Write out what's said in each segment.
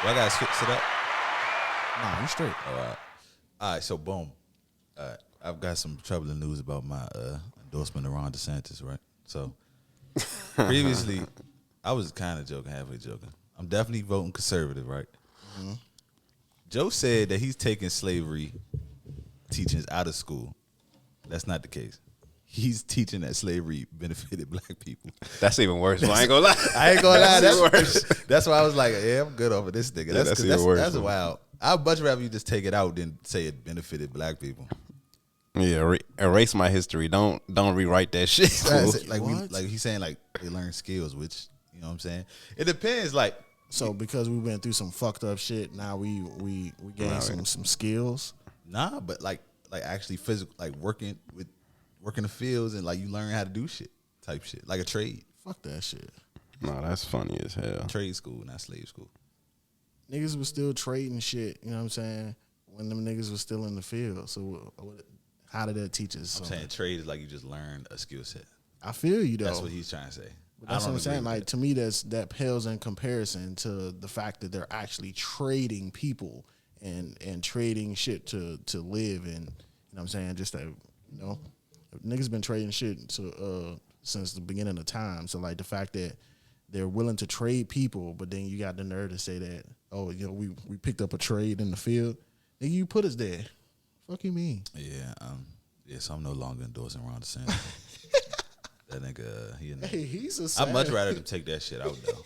Do I gotta sit up? Nah, you straight. All right, so boom. I've got some troubling news about my endorsement of Ron DeSantis, right? So previously, I was kind of joking, halfway joking. I'm definitely voting conservative, right? Mm-hmm. Joe said that he's taking slavery teachings out of school. That's not the case. He's teaching that slavery benefited black people. That's even worse. I ain't gonna lie. I ain't gonna lie. That's worse. That's why I was like, yeah, I'm good over this nigga. Yeah, that's even worse. That's wild. I'd much rather you just take it out than say it benefited black people. Yeah, erase my history. Don't rewrite that shit. Like he's saying, like they learn skills, which you know what I'm saying. It depends. Like So because we went through some fucked up shit, now we gained some skills. Nah, but like actually physical, like working the fields and like you learn how to do shit type shit, like a trade. Fuck that shit. No, that's funny as hell. Trade school, not slave school. Niggas was still trading shit, you know what I'm saying, when them niggas was still in the field. So how did that teach us? I'm saying trade is like you just learn a skill set. I feel you, though. That's what he's trying to say. But that's what I'm saying. Like, to me, that pales in comparison to the fact that they're actually trading people and trading shit to live in. You know what I'm saying? Just that, you know, niggas been trading shit since the beginning of time. So, like, the fact that they're willing to trade people, but then you got the nerve to say that, oh, you know, we picked up a trade in the field. Nigga, you put us there. Fuck you mean? Yeah, so I'm no longer endorsing Ron DeSantis. That nigga, he's a I'd much rather them take that shit out, though.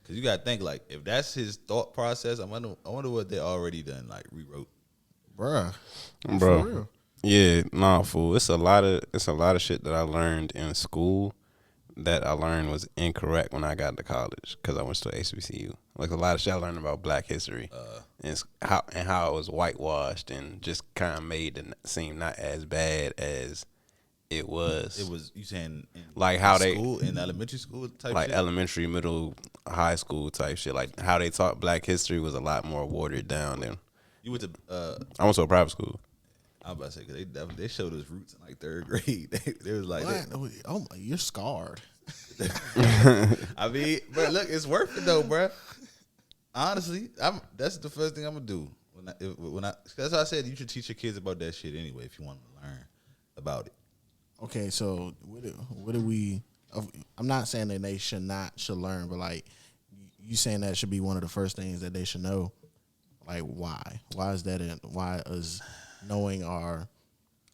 Because you got to think, like, if that's his thought process, I wonder what they already done, like, rewrote. Bro. For real. Yeah, nah, fool. It's a lot of shit that I learned in school that I learned was incorrect when I got to college because I went to HBCU. Like a lot of shit I learned about Black history and how it was whitewashed and just kind of made it seem not as bad as it was. It was, you saying like how in elementary school type like shit? Elementary, middle, high school type shit. Like how they taught Black history was a lot more watered down than. You went to I went to a private school. I was about to say, because they showed us roots in like third grade. They was like, oh my, you're scarred. I mean, bro, look, it's worth it though, bro. Honestly, that's the first thing I'm gonna do that's why I said you should teach your kids about that shit anyway if you want to learn about it. Okay, so what do we? I'm not saying that they should learn, but like you saying that should be one of the first things that they should know. Like why? Why is that? Why is knowing our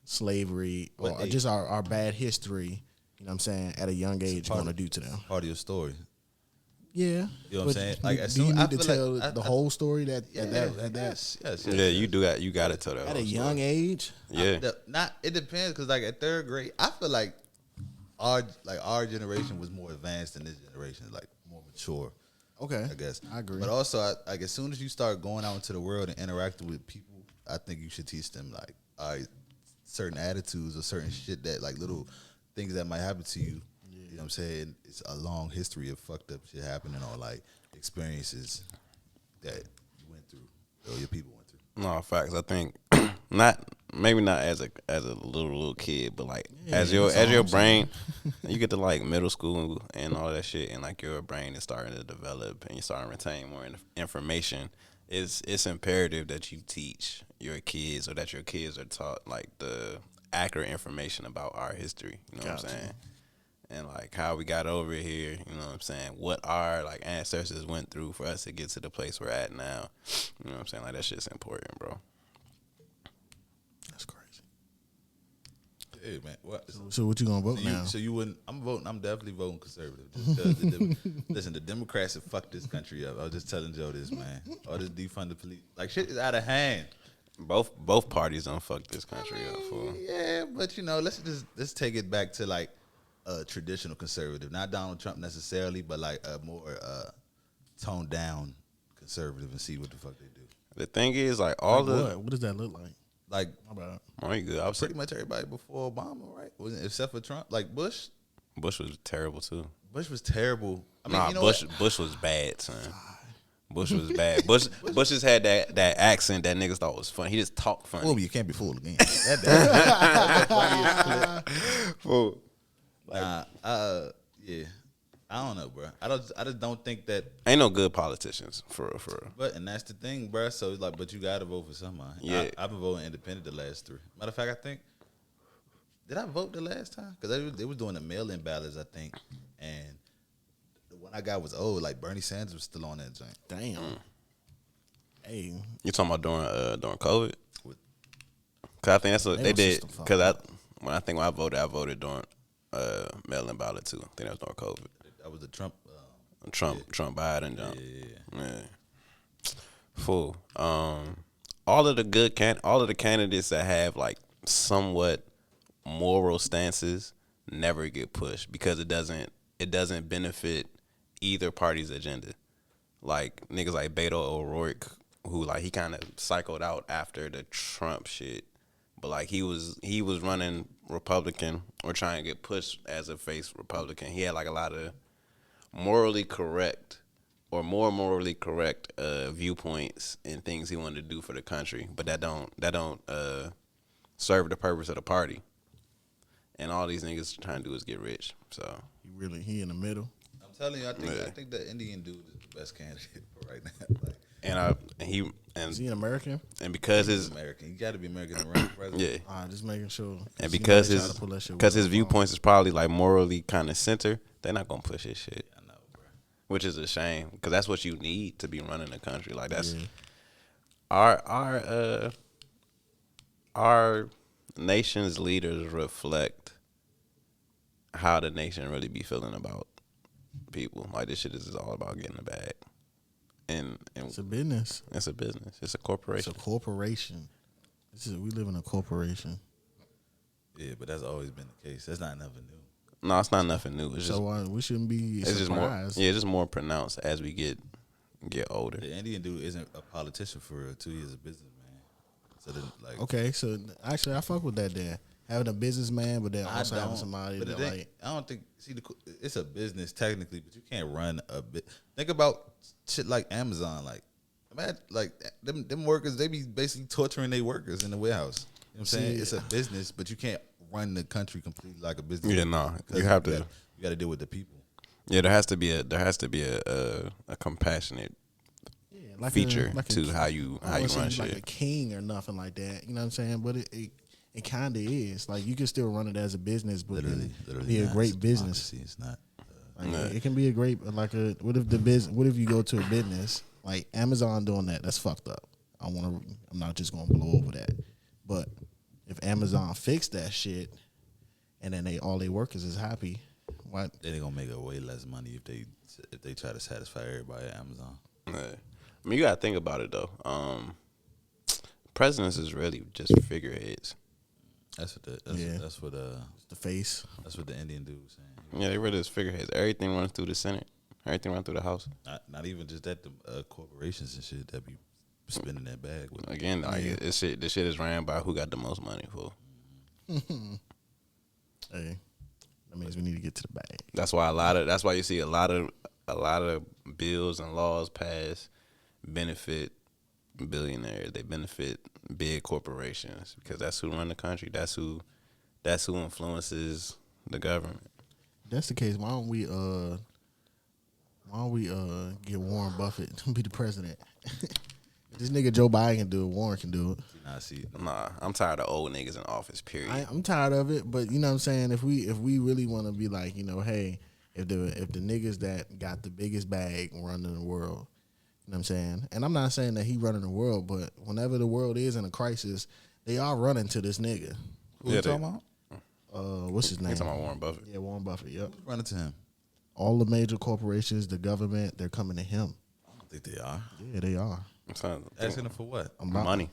slavery or just our bad history? You know what I'm saying? At a young age, going to do to them. Part of your story. Yeah. You know what I'm saying? Like, do you need to tell the whole story Yes. Yeah, you got to tell that at a young age? Yeah. It depends because like at third grade, I feel like our generation was more advanced than this generation, like more mature. Okay. I guess. I agree. But also, like as soon as you start going out into the world and interacting with people, I think you should teach them like certain attitudes or certain shit that like little things that might happen to you. You know what I'm saying? It's a long history of fucked up shit happening or like experiences that you went through or your people went through. No, facts. I think maybe not as a little kid, but like as your brain, you get to like middle school and all that shit, and like your brain is starting to develop and you're starting to retain more information. It's imperative that you teach your kids or that your kids are taught like the accurate information about our history. You know what I'm saying? And like how we got over here, you know what I'm saying? What our like ancestors went through for us to get to the place we're at now. You know what I'm saying? Like that shit's important, bro. That's crazy. Hey man, what? So what you gonna vote now? So you wouldn't? I'm definitely voting conservative. Listen, the Democrats have fucked this country up. I was just telling Joe this, man. All this defund the police, like shit is out of hand. Both parties done fucked this country up for. Yeah, but you know, let's take it back to like a traditional conservative, not Donald Trump necessarily, but like a more toned down conservative, and see what the fuck they do. The thing is, like what does that look like? Like, oh, you good? I was pretty much everybody before Obama, right? Wasn't except for Trump, like Bush. Bush was terrible too. Bush was terrible. I mean, you know Bush was bad, son. Bush was bad. Bush just had that accent that niggas thought was funny. He just talked funny. Well, you can't be fooled again. That's the funniest clip. Fool. Yeah. I don't know, bro. I just don't think that. Ain't no good politicians for real. But and that's the thing, bro. So it's like, but you gotta vote for somebody. Yeah. I've been voting independent the last 3. Matter of fact, I think did I vote the last time? Because they was doing the mail-in ballots, I think, and the one I got was old. Like Bernie Sanders was still on that joint. Damn. Hey, You talking about during COVID? With- Cause I think that's what They they was did. just a fuck Cause when I voted during mail-in ballot too. I think that was during COVID. That was the Trump. Trump Biden jump. Yeah. Fool. All of the candidates that have like somewhat moral stances never get pushed because it doesn't benefit either party's agenda. Like niggas like Beto O'Rourke, who like he kind of cycled out after the Trump shit, but like he was running Republican or trying to get pushed as a face Republican. He had like a lot of morally correct or more morally correct viewpoints and things he wanted to do for the country, but that don't serve the purpose of the party. And all these niggas trying to do is get rich. So he in the middle. I'm telling you, I think the Indian dude is the best candidate for right now. Like, Is he an American? and because he's American, you got to be American to run for president. yeah, All right, just making sure. and because his viewpoint. viewpoints is probably like morally kind of center, they're not gonna push his shit. I know, bro. Which is a shame because that's what you need to be running the country. Like that's Yeah. our nation's leaders reflect how the nation really be feeling about people. Like this shit is all about getting the bag, and It's a business. it's a business. It's a It's corporation. a corporation. We live in a corporation. Yeah, but that's always been the case. That's not nothing new. No, it's not nothing new. It's just So we shouldn't be it's just more. surprised. Yeah, it's just more pronounced as we get older. The Indian dude isn't a politician for real. 2 years of businessman. So then, like, Okay, so actually, I fuck with that. Then having a businessman, but then I also having don't. somebody But that it like. ain't- I don't think. See, it's a business technically, but you can't run a bit. Think about shit like Amazon. Like, man, like them workers, they be basically torturing their workers in the warehouse. You know what I'm saying? See, It's a business, but you can't run the country completely like a business. Yeah, no, Because you have to. You got to deal with the people. Yeah, there has to be a compassionate Yeah, like feature like to how you I wouldn't run say like a shit. king or nothing like that. You know what I'm saying? But it kind of is. Like you can still run it as a business, but Literally, be a not. great It's business. democracy. It's not. Like, it can be a great what if you go to a business like Amazon doing that? That's fucked up. I'm not just gonna blow over that. But if Amazon fixed that shit, and then all their workers is happy, what? Then they gonna make a way less money if they try to satisfy everybody at Amazon. Yeah. I mean, you gotta think about it though. Presidents is really just figureheads. That's what The face. that's what the Indian dude was saying. Yeah, they really just figureheads. Everything runs through the Senate. Everything runs through the House. Not even just that, the corporations and shit that be spending that bag with. Again, like this shit is ran by who got the most money for. Hey, that means we need to get to the bag. That's why you see a lot of bills and laws passed benefit billionaires. They benefit big corporations because that's who run the country. That's who influences the government. If that's the case, why don't we get Warren Buffett to be the president? This nigga Joe Biden can do it. Warren can do it. Nah, I'm tired of old niggas in office. Period. I'm tired of it, but you know what I'm saying. If we really want to be like, hey, if the niggas that got the biggest bag running the world, you know what I'm saying. And I'm not saying that he running the world, but whenever the world is in a crisis, they are running to this nigga. Who you talking about? What's his name? You talking about Warren Buffett? Yeah, Warren Buffett. Yep. Running to him. All the major corporations, the government, they're coming to him. I don't think they are. Yeah, they are. Asking him for what? Money.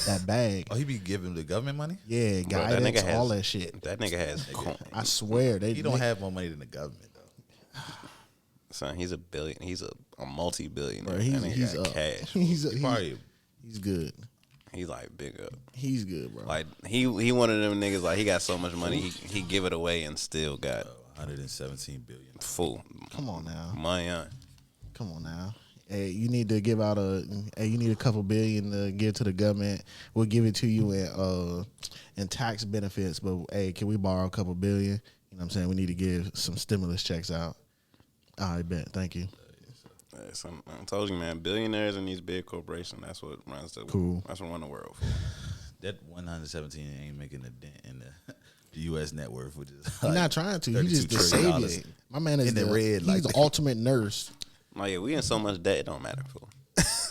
That bag. Oh, he be giving the government money? Yeah, Bro, guidance, all that shit. That nigga has. I swear He don't have more money than the government though. Son, he's a billion. He's a multi-billionaire. Bro, he's got up. cash. He's good. He's like big up. He's good, bro. Like he one of them niggas. Like he got so much money, he give it away and still got 117 billion. full. Come on now. Money on. Come on now. Hey, you need to give out you need a couple billion to give to the government. We'll give it to you in tax benefits, but hey, can we borrow a couple billion? You know what I'm saying? We need to give some stimulus checks out. I bet. Thank you. Yeah, I told you, man. Billionaires and these big corporations. That's what runs the. Cool. That's what run the world for. That 117 ain't making a dent in the U.S. net worth, which is He's not trying to. He just the $32 savior. My man is in the red. He's Like the ultimate nurse. Like, yeah, we in so much debt, it don't matter, fool.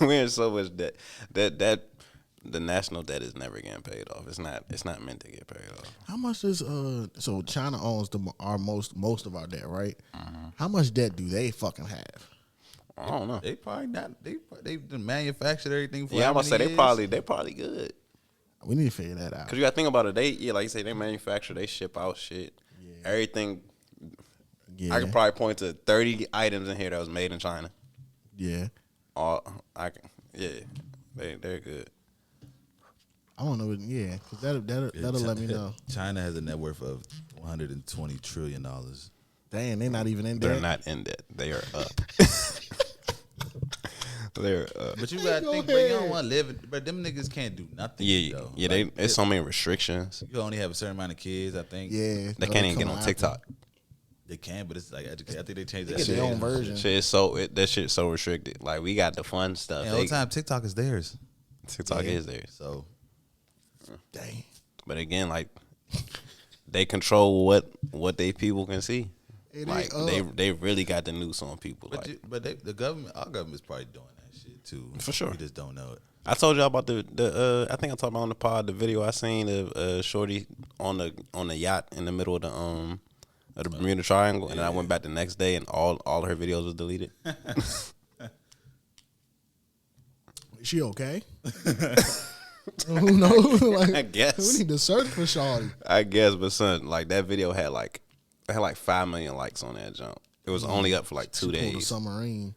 We in so much debt. That the national debt is never getting paid off. It's not meant to get paid off. How much does so China owns our most of our debt, right? How much debt do they fucking have? I don't know. They probably not. They manufactured everything for. Yeah, I'm how gonna say many they probably good. We need to figure that out. Cause you gotta think about it. Like you say, they manufacture, they ship out shit. Yeah. Everything. Yeah. I could probably point to 30 items in here that was made in China. Yeah. They're good. I don't know. Yeah, because that'll let me know. China has a net worth of $120 trillion. Damn, they're not even in debt. They're not in debt. They are up. They're up. But you gotta think, bro, you don't want to live. But them niggas can't do nothing. Yeah, though. yeah. Like, It's so many restrictions. you only have a certain amount of kids. I think. Yeah, They can't even get on TikTok. They can, but it's like education. I think they changed that Get shit. their own version. That shit's so restricted. Like, we got the fun stuff. And all the time, TikTok is theirs. TikTok Yeah. is theirs. So Dang. But again, like, they control what they people can see. Like, they really got the noose on people. But Like, the government, our government's probably doing that shit too. For sure. We just don't know it. I told y'all about the I think I talked about on the pod the video I seen of Shorty on the yacht in the middle of the Bermuda Triangle, and then I went back the next day and all her videos was deleted. Is she okay? Who knows? Like, I guess. we need to search for Shawty. I guess, but son, like, that video had like 5 million likes on that jump. It was only up for like 2 She pulled a days. submarine.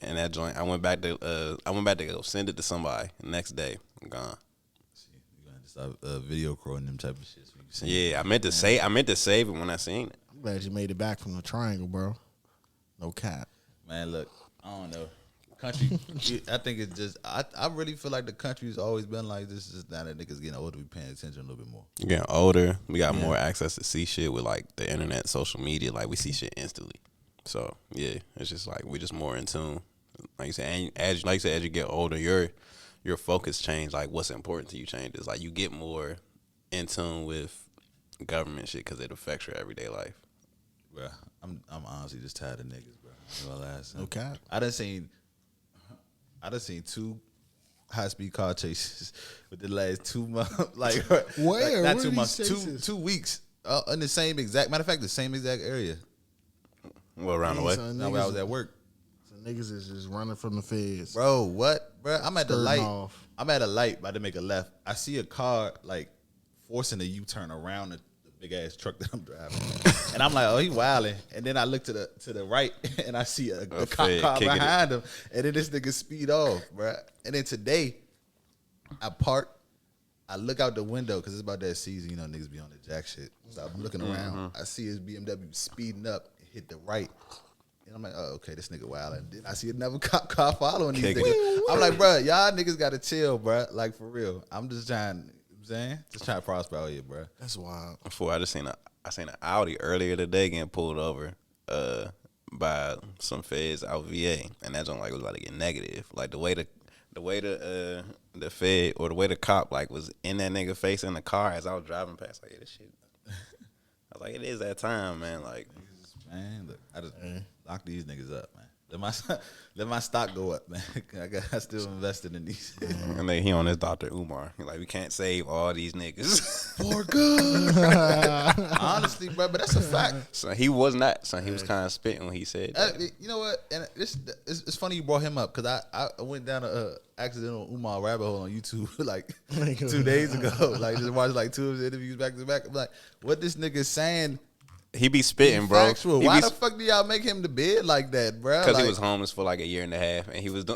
And that joint, I went back to go send it to somebody. The next day, gone. You gotta stop video recording them type of shit. So you can see Yeah, I meant to save it when I seen it. I'm glad you made it back from the triangle, bro. No cap. Man, look, I don't know. Country, I think it's just. I really feel like the country's always been like this. Just now that niggas getting older, we paying attention a little bit more. We're getting older. We got more access to see shit with like the internet, social media. Like, we see shit instantly. So yeah, it's just like we just more in tune. Like you said, and as you get older, your focus change. Like, what's important to you changes. Like, you get more in tune with government shit because it affects your everyday life. Bro, I'm honestly just tired of niggas, bro. No cap. I done seen 2 high-speed car chases within the last 2 months. Like, Where? not Where 2 are months, these chases? 2 weeks in the same exact. Matter of fact, the same exact area. Well, around the way. Son, Now, where I was at work, so niggas is just running from the feds. bro. What, bro? I'm at the Skirting light. off. I'm at a light, about to make a left. I see a car like forcing a U-turn around the big ass truck that I'm driving, and I'm like, oh, he wilding. And then I look to the right, and I see a cop Fed car kicking behind him, and then this nigga speed off, bro. And then today, I park. I look out the window because it's about that season, you know, niggas be on the jack shit. So I'm looking around. I see his BMW speeding up, hit the right. And I'm like, oh, okay, this nigga wild. And then I see another cop car following these niggas. I'm like, bro, y'all niggas got to chill, bro. Like, for real. I'm just trying, you know what I'm saying? Just trying to prosper out here, bro. That's wild. Before I seen an Audi earlier today getting pulled over by some feds out VA, and that joint like was about to get negative. Like, the way the fed or the way the cop like was in that nigga face in the car as I was driving past, like, yeah, this shit. I was like, it is that time, man. Like, Man, look, I just lock these niggas up, man. Let my stock go up, man. I still invested in these. and then he on his Dr. Umar. He like, we can't save all these niggas. For good. Honestly, bro, but that's a fact. So he was not. So he was kind of spitting when he said that. You know what? And it's funny you brought him up because I went down a accidental Umar rabbit hole on YouTube like 2 days ago. Like, just watched like 2 of his interviews back to back. I'm like, what this nigga saying? He be spitting, bro. Factual. Why the fuck do y'all make him the bid like that, bro? Because like, he was homeless for like a year and a half, and he was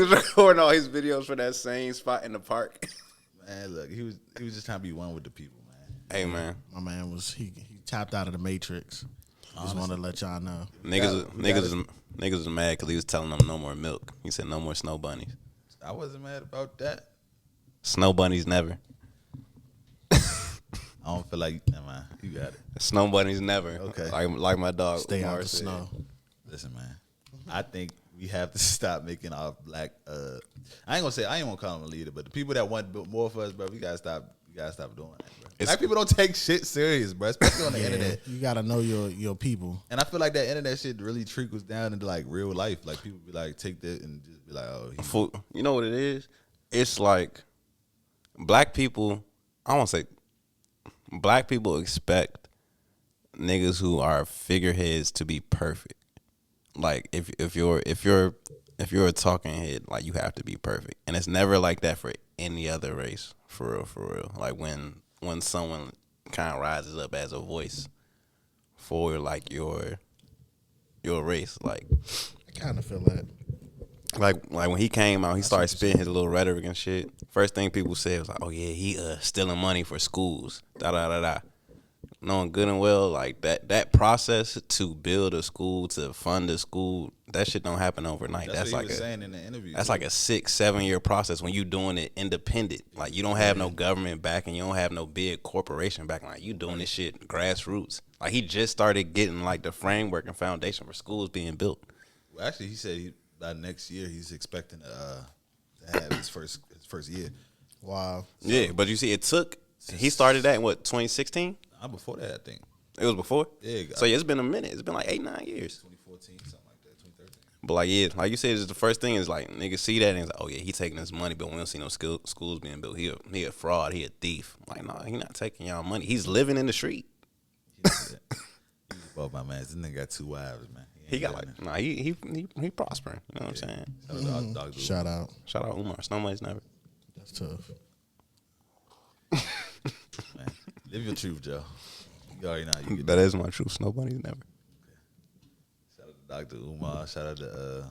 recording all his videos for that same spot in the park. Man, look, he was just trying to be one with the people, man. Hey, man, My man was he tapped out of the Matrix. Just want to let y'all know. niggas is mad because he was telling them no more milk. He said no more snow bunnies. I wasn't mad about that. Snow bunnies never. I don't feel like, never mind. You got it. Snow bunnies never. Okay. Like my dog. Stay out Umar the said. snow. Listen, man. I think we have to stop making our black. I ain't gonna call him a leader, but the people that want more for us, bro, we gotta stop. We gotta stop doing that, bro. Black people don't take shit serious, bro, especially on the internet. You gotta know your people. And I feel like that internet shit really trickles down into like real life. Like people be like, take that and just be like, oh, you know what it is? It's like black people. I won't say black people expect niggas who are figureheads to be perfect. Like if you're a talking head, like you have to be perfect, and it's never like that for any other race. For real. Like when someone kind of rises up as a voice for like your race, like I kind of feel that. Like when he came out, he started spitting his little rhetoric and shit. First thing people said was like, "Oh yeah, he stealing money for schools." Da da da da. Knowing good and well, like that process to build a school, to fund a school, that shit don't happen overnight. That's what like he was saying in the interview. That's like a 6-7 year process when you doing it independent. Like you don't have no government backing, you don't have no big corporation backing. Like you doing this shit grassroots. Like he just started getting like the framework and foundation for schools being built. Well, actually, he said by next year he's expecting to have his first year. Wow. Yeah, but you see, he started that in what, 2016? Before that, I think. It was before? Yeah. So yeah, it's been a minute. It's been like 8-9 years. 2014, something like that, 2013. But like, yeah, like you said, it's the first thing is like niggas see that and it's like, oh yeah, he taking this money, but we don't see no schools being built. He a fraud. He a thief. Like, nah, he not taking y'all money. He's living in the street. He's above my man. This nigga got 2 wives, man. He got like, nah, he prospering. You know what I'm saying? Shout out. Shout out Umar. Snow money's never. That's tough. Man, live your truth, Joe. You already know. You That is my truth. Snow money's never. Shout out to Dr. Umar. Shout out to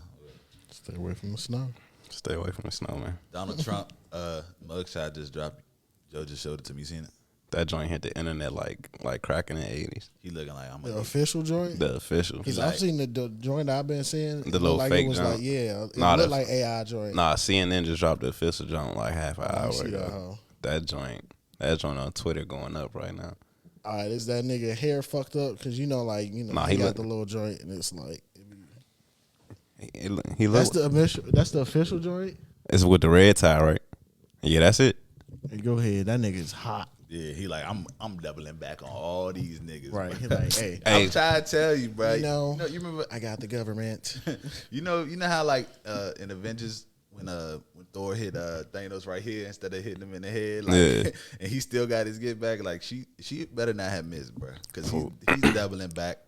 Stay away from the snow. Stay away from the snow, man. Donald Trump. Mugshot just dropped. Joe just showed it to me. You seen it? That joint hit the internet like cracking in the 80s. He looking like I'm The official joint? The official. Because like- I've seen the joint I've been seeing. The little like fake it was joint. like, yeah, it Nah, looked the- like AI joint. Nah, CNN just dropped the official joint like half an I hour see that, ago. huh? That joint on Twitter going up right now. All right, is that nigga hair fucked up? Because he Nah, he he got look- the little joint, and it's like He that's looks. the official joint. It's with the red tie, right? Yeah, that's it. Hey, go ahead, that nigga's hot. Yeah, he like I'm doubling back on all these niggas. Right, bro. he like, hey, Hey. I'm trying to tell you, bro. You know- you remember? I got the government. You know how like in Avengers when Thor hit Thanos right here instead of hitting him in the head, like, Yeah. and he still got his get back. Like she better not have missed, bro, because he's doubling back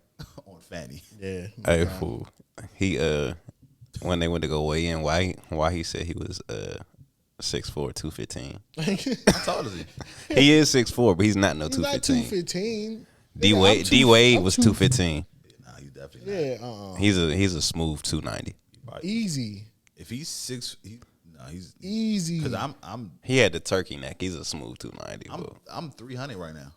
on Fanny. Yeah. Hey, fool. He when they went to go weigh in, why he said he was 6'4", 215. How tall is he? He is 6'4", but he's not no He's not 215. 215. D Wade was 215. Nah, he's definitely not. Yeah, He's a smooth 290. easy, If he's he's easy. because I'm He had the turkey neck. He's a smooth 290. but- I'm 300 right now.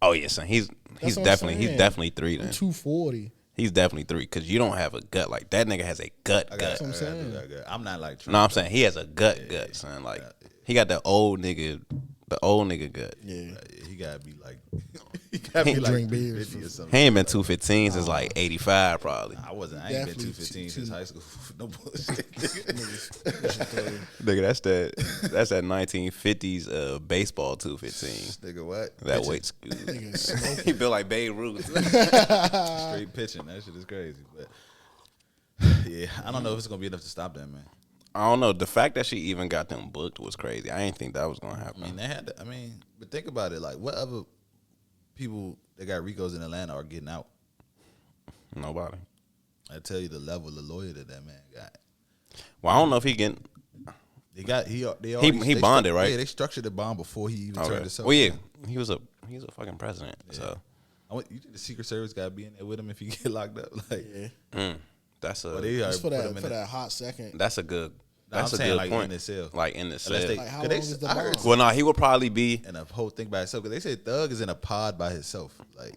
Oh yeah, son. He's what I'm definitely saying. 3 then. 240. He's definitely 3 because you don't have a gut like that. Nigga has a gut. What I'm saying. I'm not like Trump. No, I'm saying he has a gut, son. Like he got the old nigga gut. Yeah. He gotta be like he gotta be like Drink beers 350 or He something. ain't been 215 since like 85 probably. I ain't been Definitely 215 since high school. No bullshit. Nigga, that's that 1950s baseball 215. Nigga, what? That Pitching. weight scoot. Nigga smoking. He built like Babe Ruth. Straight pitching. That shit is crazy. But yeah, I don't know if it's gonna be enough to stop that, man. I don't know. The fact that she even got them booked was crazy. I didn't think that was gonna happen. I mean, they had to, but think about it. Like, what other people that got Ricos in Atlanta are getting out? Nobody. I tell you the level of lawyer that man got. Well, I don't know if he getting. They got he bonded, right? Yeah, they structured the bond before he even turned himself. Well, yeah, he was a fucking president. Yeah. So You think the Secret Service got to be in there with him if he get locked up? Like, Yeah. that's a well, they Just for already put him in that there. hot second. that's a good. No, I'm That's a saying good like point. in the cell. Like in the cell. Unless they, Like, how 'cause long is the I heard bond? Well, no, he would probably be. in a whole thing by himself. Because they said Thug is in a pod by himself. Like,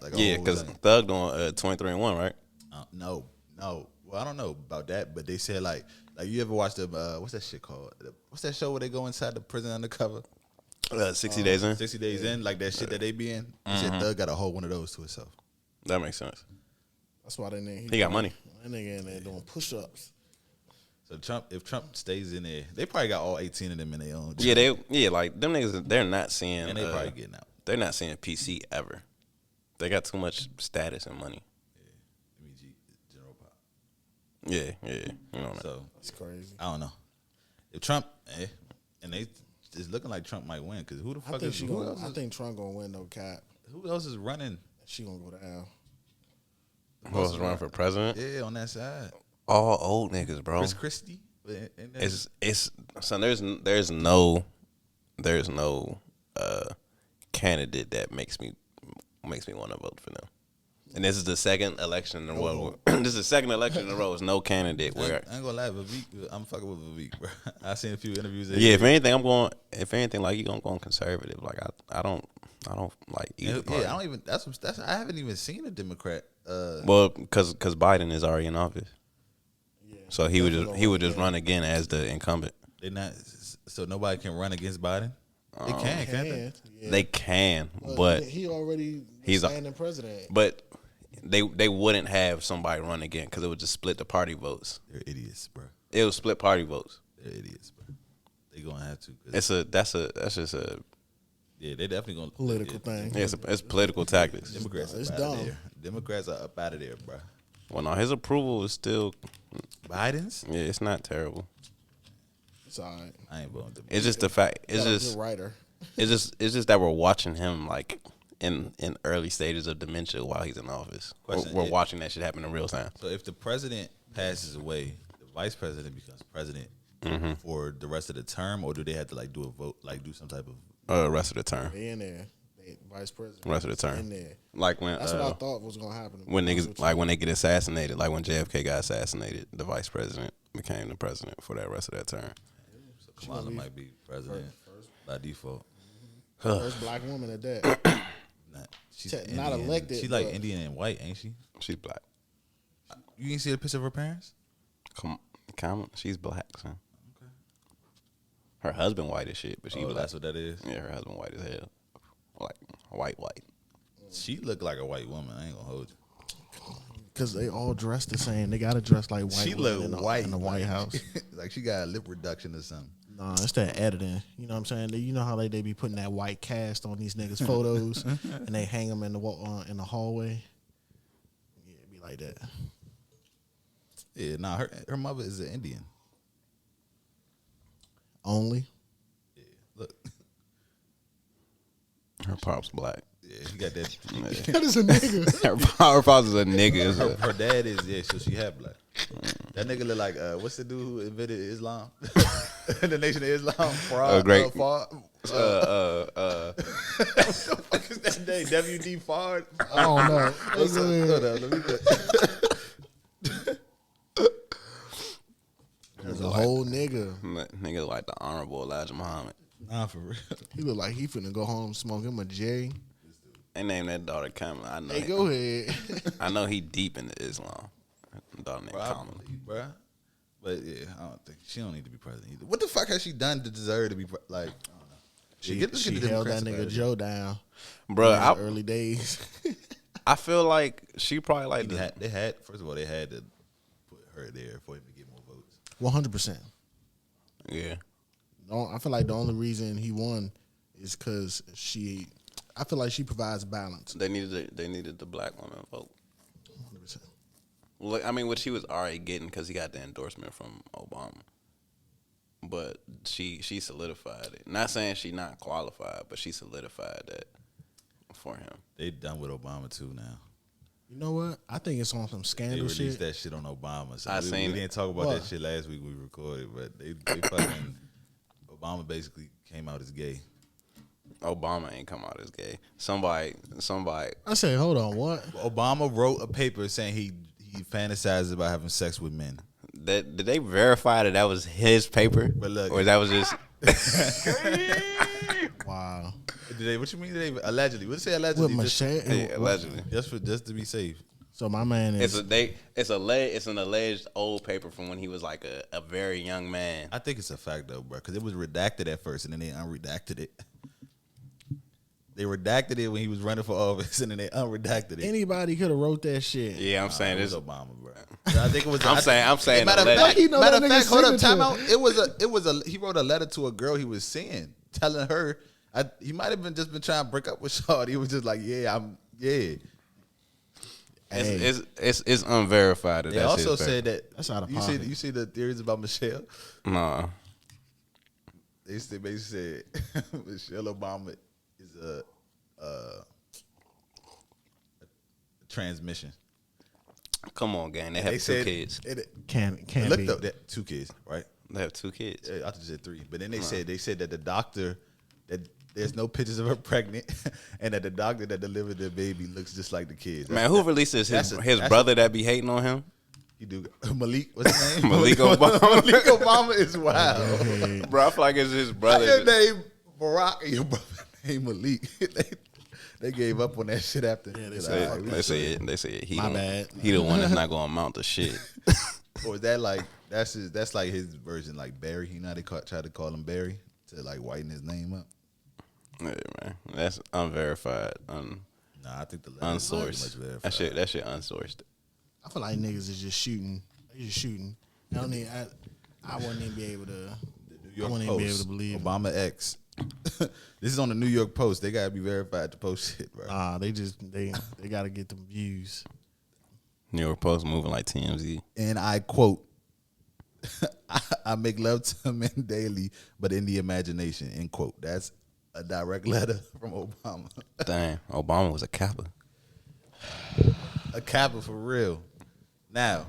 like a Yeah, whole because thing. Thug doing 23-1, right? No. Well, I don't know about that, but they said like you ever watch the what's that shit called? What's that show where they go inside the prison undercover? 60 days in. 60 Days In, like that shit that they be in. They said Thug got a whole one of those to himself. That makes sense. That's why that nigga. He got money. That nigga in there doing push-ups. So if Trump stays in there, they probably got all 18 of them in their own. Yeah, like them niggas, they're not seeing. And they probably getting out. They're not seeing PC ever. They got too much status and money. Yeah, MEG, General Pop. Yeah, you know. So that's crazy. I don't know if Trump, and it's looking like Trump might win because who the fuck I think Trump gonna win though, Cap. Who else is running? She gonna go down. Who else is running for president? Yeah, on that side. All old niggas, bro. Chris Christie. It's so there's no candidate that makes me want to vote for them. And this is the second election in a row. This is the second election in a row. There's no candidate where I ain't gonna lie, Vivek, I'm fucking with Vivek, bro. I seen a few interviews. Yeah, if anything, like you gonna go conservative. Like I don't like either party. Yeah, I don't even. That's. I haven't even seen a Democrat. Well, because Biden is already in office, so he would just run again as the incumbent. They not. So nobody can run against Biden. They can't they? Yeah. They can, but he already he's standing president. But they wouldn't have somebody run again because it would just split the party votes. They're idiots, bro. It would split party votes. They're idiots, bro. They gonna have to. That's just a. Yeah, they definitely gonna political thing. Yeah, it's political tactics. Democrats, it's up dumb. out of there. Democrats are up out of there, bro. Well, no, his approval is still. Biden's? Yeah, it's not terrible. It's all right. I ain't voting. It's just the fact. It's Got a just good writer. It's just that we're watching him like in early stages of dementia while he's in office. We're watching that shit happen in real time. So if the president passes away, the vice president becomes president for the rest of the term, or do they have to like do a vote, like do some type of? Rest of the term. They in there. They vice president. Rest of the term. In there. Like when That's what I thought was gonna happen. when niggas like when they get assassinated, like when JFK got assassinated, the vice president became the president for that rest of that term. So Kamala might be president by default. First black woman at that. She's Not Indian. elected, She like but- Indian and white, ain't she? She's black. You didn't see the picture of her parents? She's black, son. Okay. Her husband white as shit, but she black. That's what that is. Yeah, her husband white as hell, like white. She looked like a white woman. I ain't gonna hold you. Because they all dress the same. They gotta dress like white. She women look white in the White House. Like she got a lip reduction or something. Nah, it's that editing. You know what I'm saying? You know how they be putting that white cast on these niggas' photos and they hang them in the hallway. Yeah, it be like that. Yeah, nah, her mother is an Indian. Only. Yeah, look. Her pop's black. Yeah, she got that. That is a nigga. Her pops is a nigga. Her dad is, so she had black. That nigga look like, what's the dude who invented Islam? The Nation of Islam? Great. What the fuck is that name? W.D. Fard? I don't know. Hold up, let me put. There's a whole nigga. Nigga like the Honorable Elijah Muhammad. Nah, for real. He look like he finna go home, smoke him a J. They named that daughter Kamala. I know. Hey, go ahead. I know he deep into Islam. Daughter named Kamala. Probably, bruh. But yeah, I don't think she don't need to be president either. What the fuck has she done to deserve to be like? I don't know. She the held that Democrats nigga about Joe down, Bro, in the early days. I feel like she probably like They had first of all they had to put her there for him to get more votes. 100%. Yeah. I feel like the only reason he won is because I feel like she provides balance. They needed the black woman vote. 100%. Well, I mean, what she was already getting because he got the endorsement from Obama. But she solidified it. Not saying she not qualified, but she solidified that for him. They done with Obama too now. You know what? I think it's on some They scandal released shit. that shit on Obama. So we we didn't talk about What? that shit last week we recorded, but they fucking Obama basically came out as gay. Obama ain't come out as gay. Somebody. I say, hold on, what? Obama wrote a paper saying he fantasizes about having sex with men. Did they verify that was his paper? But look, Or that was just. Wow. What you mean? They allegedly? What did they say allegedly? With Just- machete? Yeah, allegedly. just to be safe. So my man is. It's an alleged old paper from when he was like a very young man. I think it's a fact though, bro, because it was redacted at first and then they unredacted it. They redacted it when he was running for office, and then they unredacted it. Anybody could have wrote that shit. Yeah, I'm saying It was this. Obama, bro. I think it was. I'm saying. Matter the of letter. fact, know matter that of fact, nigga's hold up, signature. time out. It was a. He wrote a letter to a girl he was seeing, telling her. He might have just been trying to break up with Shawty. He was just like, yeah. It's unverified. They also said that. That's out of you pocket. see the theories about Michelle. Nah. They basically said Michelle Obama is a transmission. Come on, gang. They have two said kids. Can't Look be. though, that 2 kids, right? They have 2 kids. I thought you said 3, but then they said that the doctor that there's no pictures of her pregnant, and that the doctor that delivered the baby looks just like the kids. Man, who releases his brother that be hating on him? He do Malik? What's his name? Malik Obama. Malik Obama is wild. Bro, I feel like it's his Your brother. name Barack and your brother name Malik. They gave up on that shit after. Yeah, They say he My don't- bad. He the one that's not gonna amount to shit. Or is that like that's like his version, like Barry? You know how they try to call him Barry to like whiten his name up. Yeah, man, that's unverified, Nah, I think the letter is very much unsourced. verified. That shit unsourced. I feel like niggas is just shooting. They just shooting. I don't need. I wouldn't even be able to. New York I wouldn't even be able to believe it. Obama X. This is on the New York Post. They gotta be verified to post shit, bro. Nah, they got to get them views. New York Post moving like TMZ. And I quote, I make love to men daily, but in the imagination, end quote. That's a direct letter from Obama. Damn, Obama was a Kappa. A Kappa for real. Now,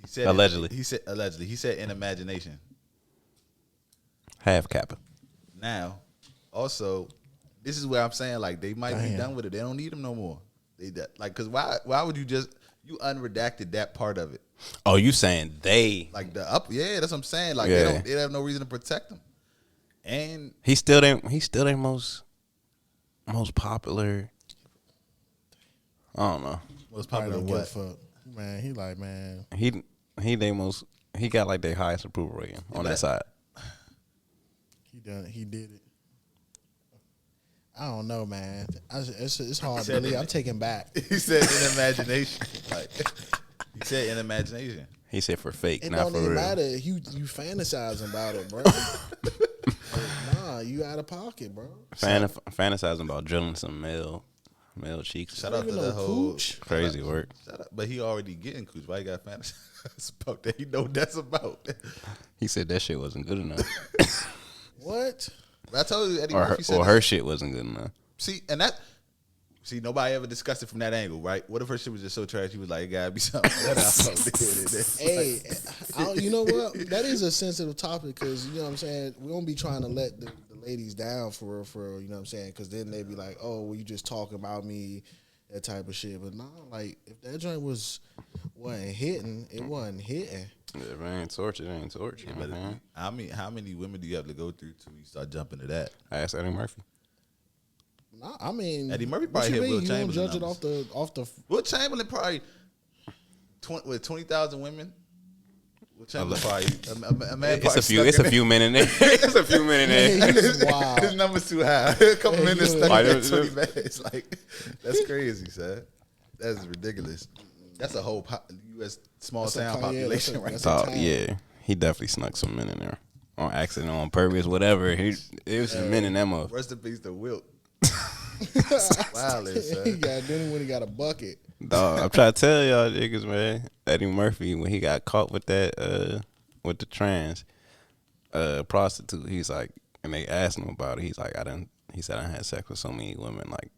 he said Allegedly. He said in imagination. Half Kappa. Now, also, this is where I'm saying like they might be Damn. done with it. They don't need them no more. Because why would you unredacted that part of it? Oh, you saying they? Like yeah, that's what I'm saying. Like Yeah. they have no reason to protect them. And He's still their most popular. I don't know. most Probably popular don't give a what? fuck. Man, he like, man. He they most. He got like their highest approval rating on that side. He did it. I don't know, man. It's hard to said believe. it. I'm taking back. He said in imagination. Like he said in imagination. He said for fake, It not don't for even real. matter. You fantasizing about it, bro. Nah, you out of pocket, bro. Fantasizing about drilling some male cheeks. Shout out to Even the no whole cooch. Crazy work. Shout out, but he already getting cooch. Why you got fantasy about that? He know what that's about. He said that shit wasn't good enough, What? I told you Eddie or Murphy said her that. shit wasn't good enough. See, nobody ever discussed it from that angle, right? What if her shit was just so trash? He was like, it gotta be something that Hey, you know what? That is a sensitive topic because you know what I'm saying. We don't be trying to let the ladies down for you know what I'm saying. Because then they be like, oh, well, you just talking about me, that type of shit. But nah, like if that joint wasn't hitting, it wasn't hitting. If it ain't torture, it ain't torture. But man. how many women do you have to go through till you start jumping to that? I asked Eddie Murphy. Nah, I mean, Eddie Murphy what probably you hit mean? Will You don't Chamberlain judge it off the. Will Chamberlain probably 20,000 women. Will Chamberlain probably a man. It's a probably few. stuck It's a in few men in there. It's a few men in there. He's wild. His number's too high. A couple minutes stuck Like, in it that was- 20 minutes. Like that's crazy, son. That's ridiculous. That's a whole U.S. small That's a town Kanye, population, that's a- right? that's there. a Oh town. yeah, he definitely snuck some men in there on accident, on purpose, whatever. It was some men in that motherfucker. Rest in peace to Wilt. Wow, he son. got then when he got a bucket. Dog, I'm trying to tell y'all niggas, man. Eddie Murphy, when he got caught with that, with the trans prostitute, he's like, and they asked him about it. He's like, he said I had sex with so many women, like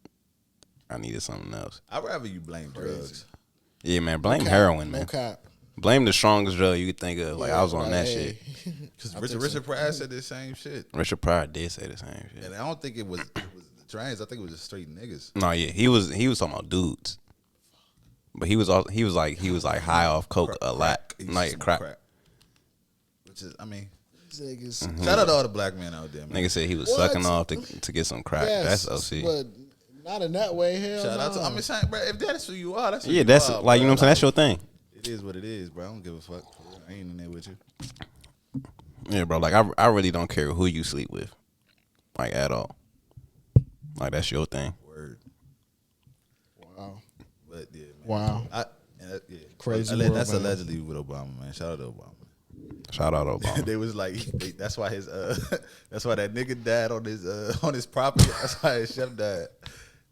I needed something else. I'd rather you blame drugs. Yeah, man, blame Cap, heroin, no man. cap. Blame the strongest drug you could think of. Like I was on that Hey. shit. Because I Richard think so. Pryor said the same shit. Richard Pryor did say the same shit. And I don't think it was the trans. I think it was just straight niggas. No, yeah, he was talking about dudes, but he was like high off coke a lot, He used to like smoke crack. Which is, I mean, These niggas. shout out to all the black men out there, man. Nigga said he was What? sucking off to get some crack. Yes, That's OC. but not in that way. Hell, Shout out to, nah. I'm just saying, bro, if that's who you are, that's who Yeah, you that's are, like, you know what I'm saying. That's your thing. It is what it is, bro. I don't give a fuck. I ain't in there with you. Yeah, bro. Like I really don't care who you sleep with, like at all. Like that's your thing. Word. Wow. But yeah, man. Wow. Yeah. Crazy That's world, man. allegedly with Obama, man. Shout out to Obama. Shout out Obama. They was like, that's why that's why that nigga died on his property. That's why his chef died.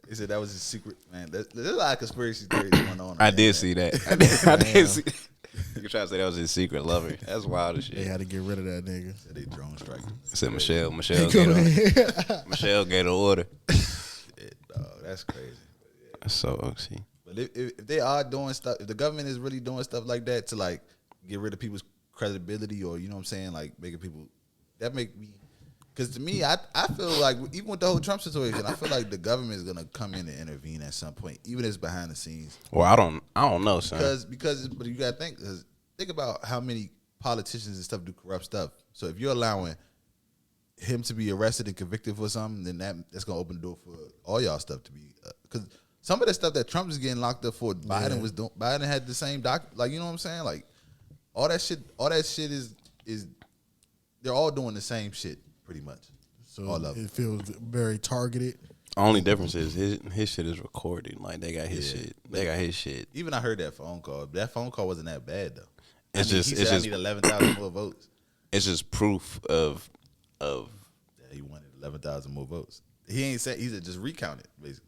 They said that was his secret, man. There's a lot of conspiracy theories going on. I did see that. I did see. You trying to say that was his secret lover? That's wild as shit. They had to get rid of that nigga. Said they drone strike. Said Michelle gave the order. Shit, dog, that's crazy. So see. But if they are doing stuff, if the government is really doing stuff like that to like get rid of people's credibility, or you know what I'm saying, like making people, that make me, because to me, I feel like even with the whole Trump situation, I feel like the government is gonna come in and intervene at some point, even if it's behind the scenes. Well, I don't know, son. But you gotta think about how many politicians and stuff do corrupt stuff. So if you're allowing him to be arrested and convicted for something, then that's gonna open the door for all y'all stuff to be, because some of the stuff that Trump is getting locked up for, Biden was doing. Biden had the same like, you know what I'm saying, like all that shit is they're all doing the same shit pretty much. So all of it feels very targeted. Only difference is his shit is recorded. Like they got his shit. They got his shit. Even I heard that phone call. That phone call wasn't that bad though. He said I need 11,000 more votes. It's just proof of that he wanted 11,000 more votes. He ain't said, he said just recount it basically.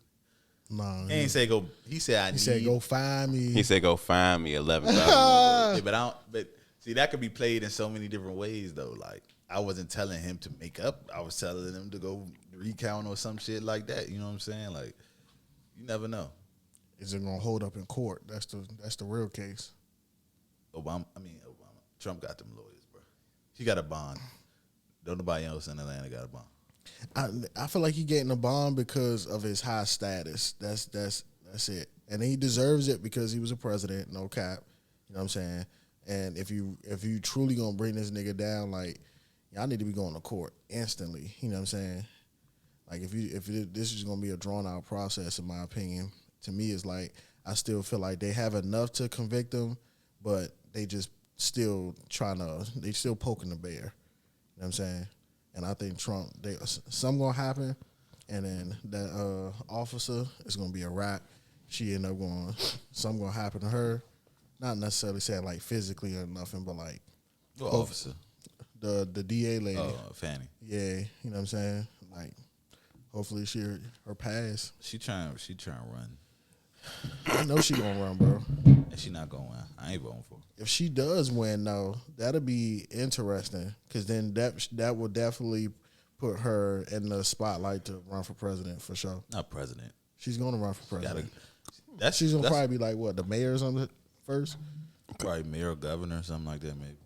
No, He ain't say go. He said go find me. He said go find me 11,000. Yeah, but see, that could be played in so many different ways though. Like I wasn't telling him to make up. I was telling him to go recount or some shit like that. You know what I'm saying? Like you never know. Is it gonna hold up in court? That's the real case. Obama. Trump got them lawyers, bro. He got a bond. Don't nobody else in Atlanta got a bond. I feel like he getting a bond because of his high status. That's it. And he deserves it because he was a president, no cap. You know what I'm saying? And if you truly gonna bring this nigga down, like y'all need to be going to court instantly. You know what I'm saying? Like if this is gonna be a drawn out process, in my opinion, to me it's like I still feel like they have enough to convict him, but they just still they still poking the bear. You know what I'm saying? And I think Trump, something gonna happen, and then that officer is gonna be a wrap. She end up something gonna happen to her. Not necessarily saying like physically or nothing, but like What officer? The DA lady. Oh, Fanny. Yeah, you know what I'm saying? Like hopefully her pass. She trying to run. I know she gonna run, bro. And she not gonna win. I ain't voting for her. If she does win, though, that'll be interesting because then that will definitely put her in the spotlight to run for president for sure. Not president. She's gonna run for president. She's gonna probably be like what, the mayor or something first? Probably mayor or governor or something like that, maybe.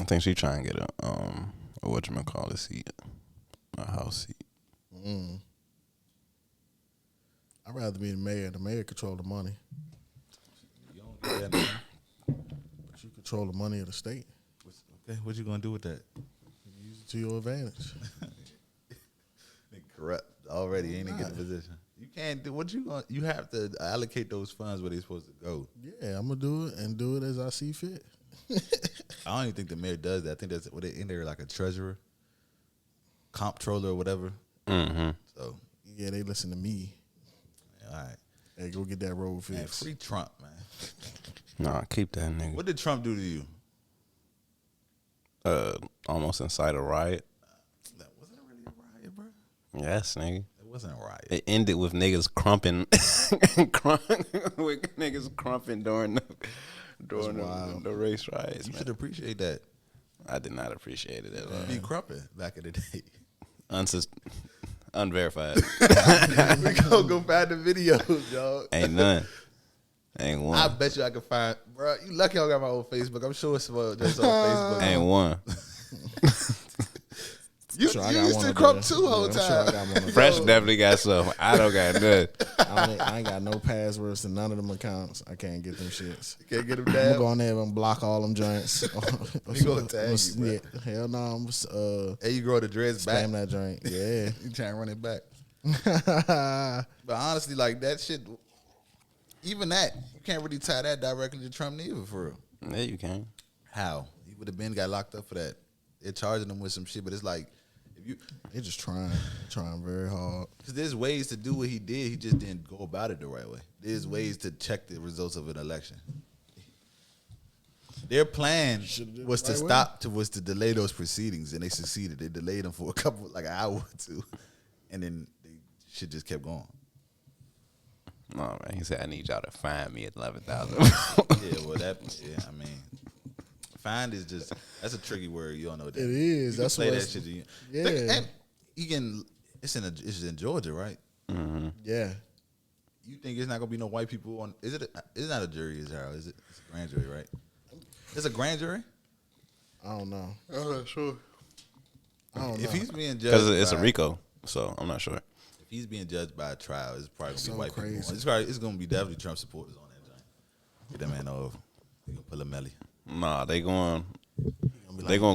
I think she trying to get a whatchamacallit seat, a house seat. I'd rather be the mayor. The mayor control the money. You don't get that. But you control the money of the state. Okay, what you gonna do with that? Use it to your advantage. Corrupt already, ain't in a good position. You can't do what you going. You have to allocate those funds where they're supposed to go. Yeah, I'm gonna do it and do it as I see fit. I don't even think the mayor does that. I think that's what they in there like a treasurer, comptroller or whatever. Mm-hmm. So yeah, they listen to me. all right, Hey, go get that road man, fixed. free Trump, man. Nah, keep that nigga. What did Trump do to you? Almost incite a riot. That wasn't really a riot, bro. Yes, nigga. It wasn't a riot. It ended with niggas crumping, with niggas crumping during the race riots. You Man. should appreciate that. I did not appreciate it at all. Be crumping back in the day. Unverified. We go find the videos, y'all. Ain't none. Ain't one. I bet you I can find, bro. You lucky I got my old Facebook. I'm sure it's just on Facebook. Ain't one. You, Sure, I you got used one to up crump there. too Yeah, whole I'm sure I time. got one up there. Fresh definitely got some. I don't got none. I ain't got no passwords to none of them accounts. I can't get them shits. You can't get them I'm gonna down. go on there and block all them joints. We gonna tag you, bro. Yeah, hell no, I'm Hey, you grow the dreads back. spam that joint. Yeah. You trying to run it back. But honestly, like that shit, even that, you can't really tie that directly to Trump neither, for real. Yeah, you can. How? He would have got locked up for that. They're charging him with some shit, but it's like, If you, They just trying very hard. because there's ways to do what he did. He just didn't go about it the right way. There's ways to check the results of an election. Their plan was to was to delay those proceedings, and they succeeded. They delayed them for like an hour or two, and then shit just kept going. No, man. He said, I need y'all to find me at 11,000. I mean, find is just, that's a tricky word. You don't know that. It is. You that's play what that shit. Yeah. And you can, it's in Georgia, right? Mm-hmm. Yeah. You think it's not going to be no white people on, it's not a jury, is it? It's a grand jury, right? It's a grand jury? I don't know. I'm not sure. I don't know. If he's being judged, Because it's a RICO, so I'm not sure. If he's being judged by a trial, it's probably going to be So white crazy. people. It's going to be definitely Trump supporters on that joint. Get that man over. He going to pull a melly. Nah, they gonna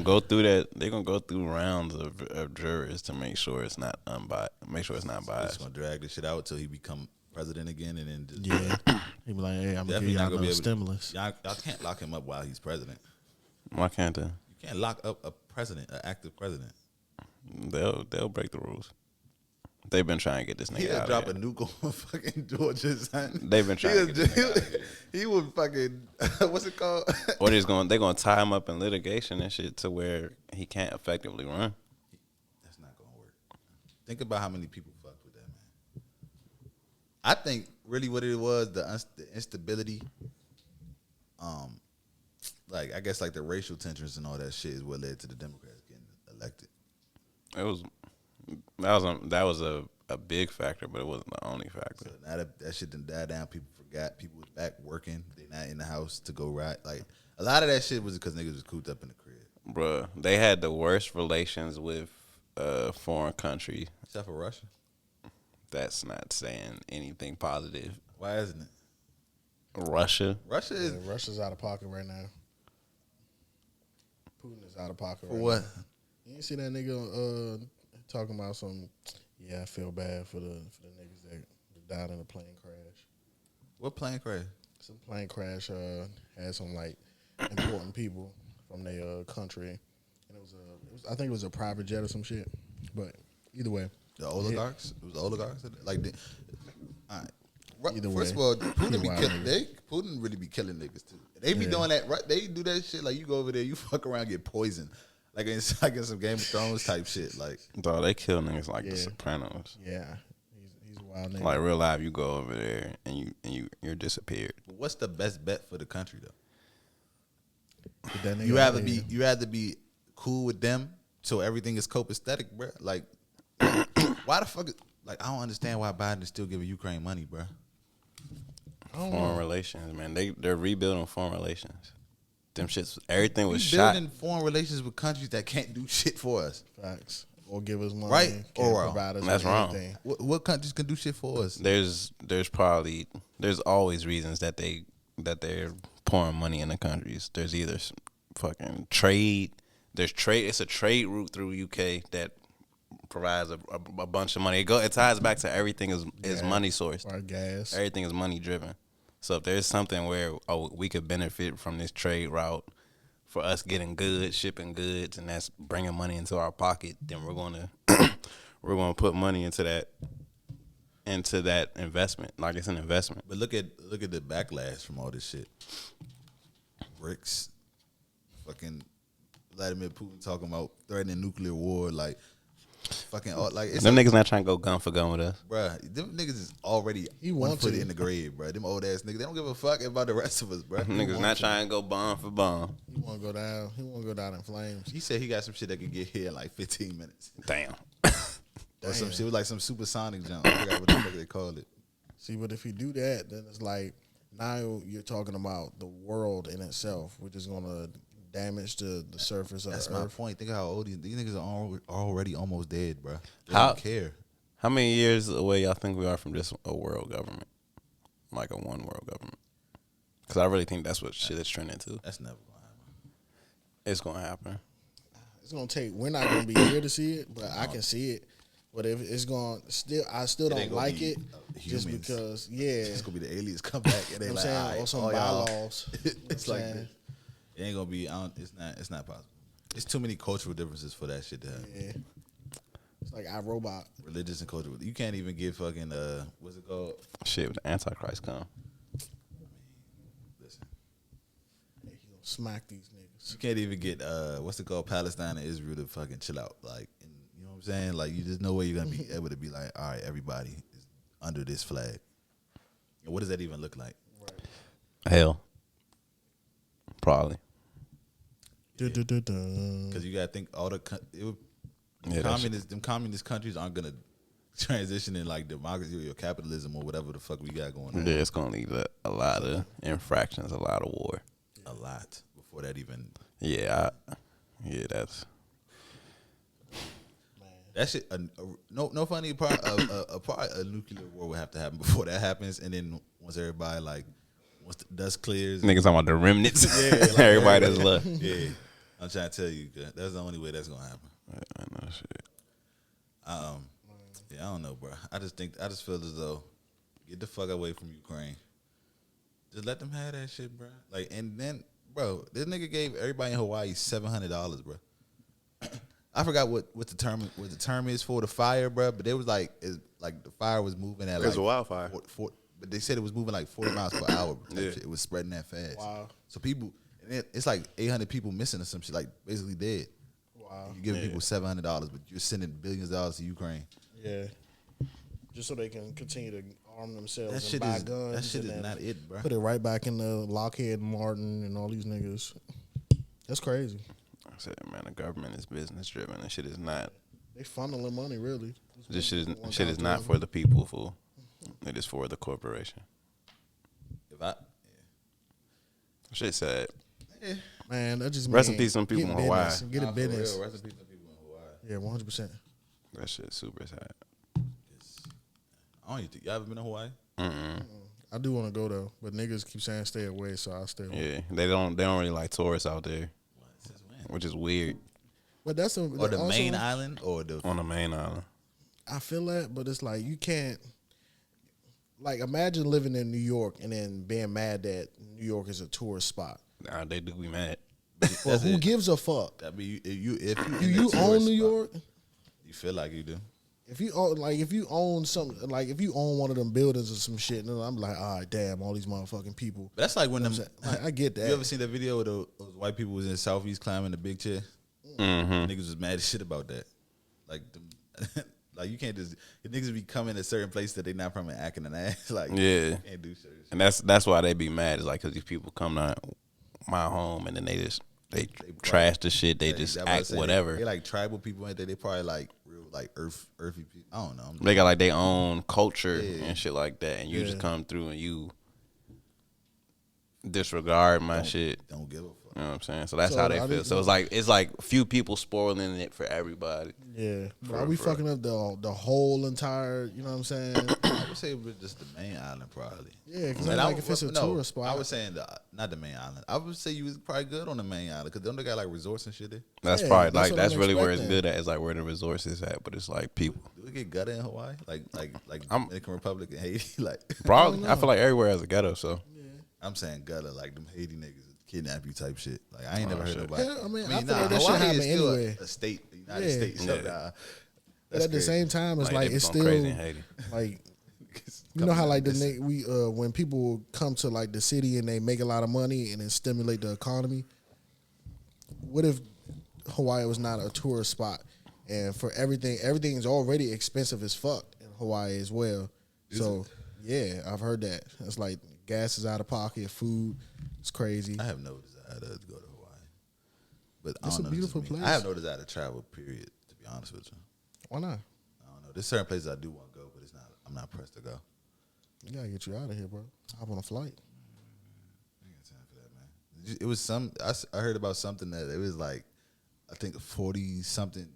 go through that. They gonna go through rounds of jurors to make sure it's not unbiased. Make sure it's not He's biased. going to drag this shit out till he become president again, and then just Yeah. He be like, hey, I'm going to give definitely y'all not gonna be another able stimulus. y'all can't lock him up while he's president. Why can't they? You can't lock up a president, an active president. They'll break the rules. They've been trying to get this nigga He'll out drop of a here. nuke on fucking Georgia, son. They've been trying to get this nigga out of here. He would fucking, what's it called? Or they're gonna tie him up in litigation and shit to where he can't effectively run. That's not gonna work. Think about how many people fucked with that, man. I think really what it was, the instability, like I guess like the racial tensions and all that shit is what led to the Democrats getting elected. That was a big factor, but it wasn't the only factor. So now that shit done died down, people forgot. People was back working. They not in the house to go ride. Like a lot of that shit was because niggas was cooped up in the crib. Bruh, they had the worst relations with a foreign country. Except for Russia. That's not saying anything positive. Why isn't it? Russia. Russia is Yeah, Russia's out of pocket right now. Putin is out of pocket for right what? now. You ain't see that nigga talking about some, yeah, I feel bad for the niggas that died in a plane crash. What plane crash? Some plane crash had some like important people from their country, and it was I think it was a private jet or some shit. But either way, The oligarchs? It was the oligarchs? Like, all right. Either First way, of all, Putin be wild killing. niggas. Putin really be killing niggas too. They be Yeah. doing that. Right? They do that shit. Like you go over there, you fuck around, get poisoned. Like in some Game of Thrones type shit. Like Dog, they kill niggas like Yeah. the Sopranos. yeah, he's a wild nigga. Like real life, you go over there and you're disappeared. what's the best bet for the country though? Get that nigga You outta rather here. be cool with them so everything is copacetic, bro. Like why the fuck? Like I don't understand why Biden is still giving Ukraine money, bro. I don't Foreign know. relations, man. They're rebuilding foreign relations. Them shits, everything was We shot. building foreign relations with countries that can't do shit for us. Facts. Or give us money. Right Can't or wrong? provide us That's with wrong. anything. What countries can do shit for us? There's always reasons that they're pouring money in the countries. There's either fucking trade. There's trade. It's a trade route through UK that provides a bunch of money. It ties back to everything is Yeah. money sourced. Or gas. Everything is money driven. So if there's something where we could benefit from this trade route for us getting goods, shipping goods, and that's bringing money into our pocket, then we're gonna put money into that investment. Like it's an investment. But look at the backlash from all this shit. BRICS, fucking Vladimir Putin talking about threatening nuclear war, like fucking like it's Them niggas not trying to go gun for gun with us. bruh, them niggas is already He one want foot to. in the grave, bruh. Them old ass niggas, they don't give a fuck about the rest of us, bruh. Niggas not trying to go bomb for bomb. He want to go down. He want to go down in flames. He said he got some shit that could get here in like 15 minutes. Damn. Or some Damn. shit with like some supersonic jump. I forgot what the fuck they called it. See, but if you do that, then it's like now you're talking about the world in itself, which is going to damage the surface of That's the my earth. point. Think of how old these niggas are already almost dead, bruh. They How- don't care. How many years away y'all think we are from just a world government? Like a one world government? Because I really think that's what shit is trending to. That's never gonna happen. It's going to happen. It's going to take. We're not going to be here to see it, but I can see it. But if it's going, I still It don't ain't gonna like be, it, just humans. because, yeah. It's gonna be the aliens come back and they You know like, what I'm saying? all right, Or some all y'all. bylaws. It's You know what like I'm this. It ain't gonna be. It's not possible. It's too many cultural differences for that shit to happen. Yeah. like iRobot. Religious and cultural. You can't even get fucking what's it called? Shit, when the Antichrist come. Listen, He gonna smack these niggas. you can't even get what's it called? Palestine and Israel to fucking chill out. Like, and, you know what I'm saying? Like, you just no way you're gonna be able to be like, all right, everybody is under this flag. And what does that even look like? Hell. Probably. Because you gotta think all the them communist countries aren't gonna transition in like democracy or capitalism or whatever the fuck we got going on. Yeah, it's gonna lead to a lot of infractions, a lot of war. A lot before that even. Yeah, that's. That shit. No funny part. A nuclear war would have to happen before that happens, and then once the dust clears, Niggas talking about the remnants. Yeah, like everybody that's left. Yeah, I'm trying to tell you, that's the only way that's gonna happen. I know shit. Yeah, I don't know, bro. I just feel as though get the fuck away from Ukraine. Just let them have that shit, bro. Like, and then, bro, this nigga gave everybody in Hawaii $700, bro. I forgot what the term is for the fire, bro. But it was like the fire was moving at It was a wildfire. But they said it was moving like 40 miles per hour. Yeah. It was spreading that fast. Wow. So people, it's like 800 people missing or some shit, like basically dead. Wow. You're giving people $700, but you're sending billions of dollars to Ukraine. Yeah. Just so they can continue to arm themselves That and shit buy is guns. that shit and is then not it, bro. Put it right back in the Lockheed Martin and all these niggas. That's crazy. I said, man, the government is business driven. And shit is not. They funneling money, really. This shit is not for the people, fool. It is for the corporation. Shit sad. Man, that just Rest in mean peace some people get in Hawaii. business, Get a business. Rest in peace to people in Hawaii. Yeah, 100%. That shit super sad. I don't even think y'all ever been to Hawaii? I do want to go though, but niggas keep saying stay away, so I'll stay away. Yeah, they don't really like tourists out there, Since when? which is weird. But that's Or the main island or the On the main island. I feel that, but it's like you can't. Like, imagine living in New York and then being mad that New York is a tourist spot. Nah, they do be mad. Well, who gives a fuck? That be if Do you own New York? You feel like you do. If you own something, like if you own one of them buildings or some shit, then I'm like, all right, damn, all these motherfucking people. But that's like when them. Like, I get that. You ever seen that video of those white people was in Southeast climbing the big chair? Mm-hmm. Niggas was mad as shit about that. Like, like you can't just niggas be coming to certain place that they not from and acting an ass. Like, Yeah. you can't do shit. And that's why they be mad. Is like because these people come to my home and then they trash the shit. They just act whatever. They like tribal people ain't they? They probably like real like earthy people. I don't know. They got like their own culture Yeah. and shit like that, and you just Yeah. come through and you disregard my shit. Don't give a fuck. You know what I'm saying? So that's So how they I feel. didn't So it's like few people spoiling it for everybody. Yeah, but are we fucking up the whole entire? You know what I'm saying? I would say it was just the main island, probably. Yeah, because And like if it's a tourist spot, I was saying not the main island. I would say you was probably good on the main island because don't they got like resorts and shit there? That's Yeah, probably that's like what that's I'm really where it's expecting. good at. Is like where the resource is at, but it's like people. Do we get gutter in Hawaii? Like I'm- Dominican Republic and Haiti? Like Probably, I feel like everywhere has a ghetto. So I'm saying gutter, like them Haiti niggas kidnap you type shit. Like I ain't never heard shit. nobody. Yeah, I mean, I feel nah, like that shit Hawaii happen is still anyway. a state, the United Yeah. States. So Yeah. nah, but at the same time, it's like they it's going still crazy in Haiti. like you know how like when people come to like the city and they make a lot of money and then stimulate the economy. What if Hawaii was not a tourist spot and for everything's already expensive as fuck in Hawaii as well. So yeah, I've heard that. It's like gas is out of pocket, food is crazy. I have no desire to go to Hawaii, but I It's don't a know, beautiful just me. place. I have no desire to travel. Period. To be honest with you, Why not? I don't know. There's certain places I do want to go, but it's not. I'm not pressed to go. You gotta get you out of here, bro. Hop on a flight. I ain't got time for that, man. It was I heard about something that it was like, I think 40 something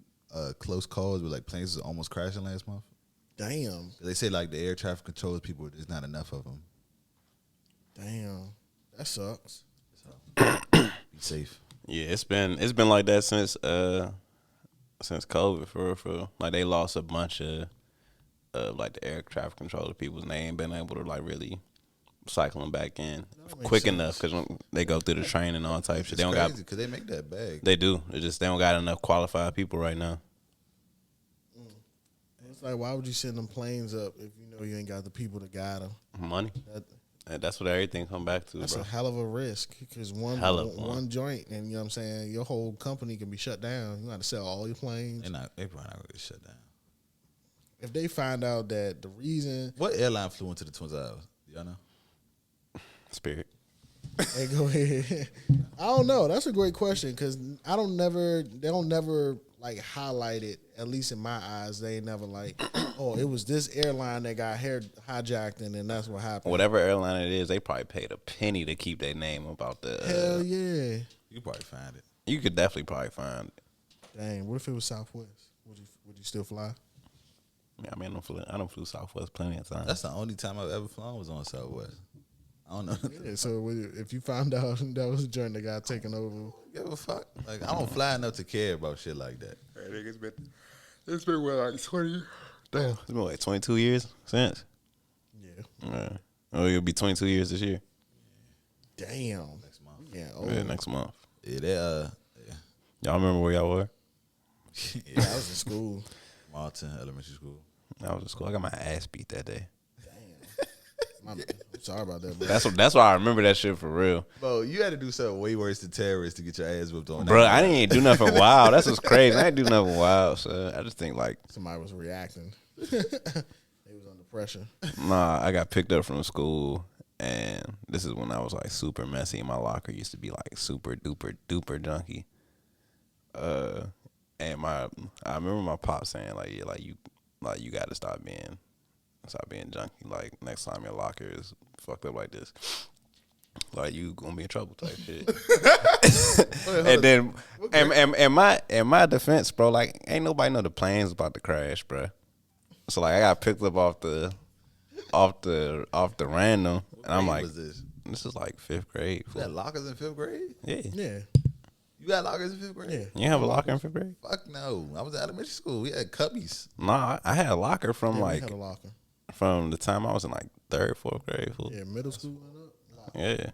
close calls with like planes was almost crashing last month. Damn. They say like the air traffic controllers people, there's not enough of them. Damn. That sucks. Be safe. Yeah, it's been like that since COVID for real. Like they lost a bunch of like the air traffic controller people's name, been able to like really cycle them back in quick enough because when they go through the training and all type shit, they don't got because they make that bag. they do. They don't got enough qualified people right now. It's like, why would you send them planes up if you know you ain't got the people to guide them? Money. And that's what everything come back to, That's bro. a hell of a risk because one joint, and you know what I'm saying, your whole company can be shut down. You got to sell all your planes. They probably not gonna get shut down. If they find out that the reason, What airline flew into the Twin Towers? Do y'all know? Spirit. hey, go ahead. I don't know. That's a great question because they don't never like highlight it. At least in my eyes, they ain't never like, oh, it was this airline that got hijacked, and then that's what happened. Whatever airline it is, they probably paid a penny to keep their name about the. Hell yeah. You probably find it. You could definitely probably find it. Dang, what if it was Southwest? Would you still fly? Yeah, I mean, I don't flew Southwest plenty of times. That's the only time I've ever flown was on Southwest. I don't know. Yeah, so if you found out that was a joint that got taken over, Give a fuck. Like I don't fly enough to care about shit like that. I think it's been what, like 20. Damn, it's been like 22 years since. yeah. Oh, it'll be 22 years this year. Damn. Next month. Yeah. Yeah, next month. Yeah, they Y'all remember where y'all were? Yeah, I was in school. Martin Elementary School. I was in school. I got my ass beat that day. I'm sorry about that, bro. That's why I remember that shit for real. Bro, you had to do something way worse than terrorists to get your ass whipped on. Bro, that. I didn't even do nothing wild. That's what's crazy. I didn't do nothing wild, so I just think like, Somebody was reacting. They was under pressure. nah, I got picked up from school, and this is when I was like super messy. My locker used to be like super duper duper junky. And I remember my pop saying like, yeah, you got to stop being junky. Like next time your locker is fucked up like this, like you gonna be in trouble type shit. And then, in my defense, bro, like ain't nobody know the plane's about to crash, bro. So like I got picked up off the random, and I'm like, was this? This is like 5th grade. You got lockers in 5th grade? Yeah. Yeah. You got lockers in 5th grade? Yeah. You have a locker in 5th grade? Fuck no. I was in elementary school. We had cubbies. Nah, I had a locker from Yeah, we like had a locker. from the time I was in like 3rd, 4th grade. Fool. Yeah, middle school and up. Yeah.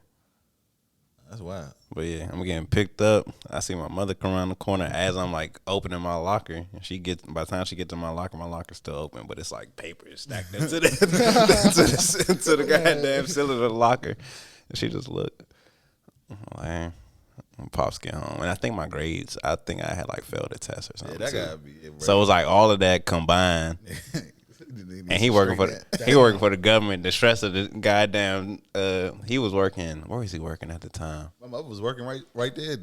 That's wild. But yeah, I'm getting picked up. I see my mother come around the corner as I'm like opening my locker. And by the time she gets to my locker's still open, but it's like papers stacked into the goddamn ceiling of the locker. And she just looked. I'm like, Pops get home. And I think my grades, I had like failed a test or something. Yeah, that too. gotta be it, bro. So it was like all of that combined. And he working for the government. The stress of the goddamn. He was working. Where was he working at the time? My mother was working right there.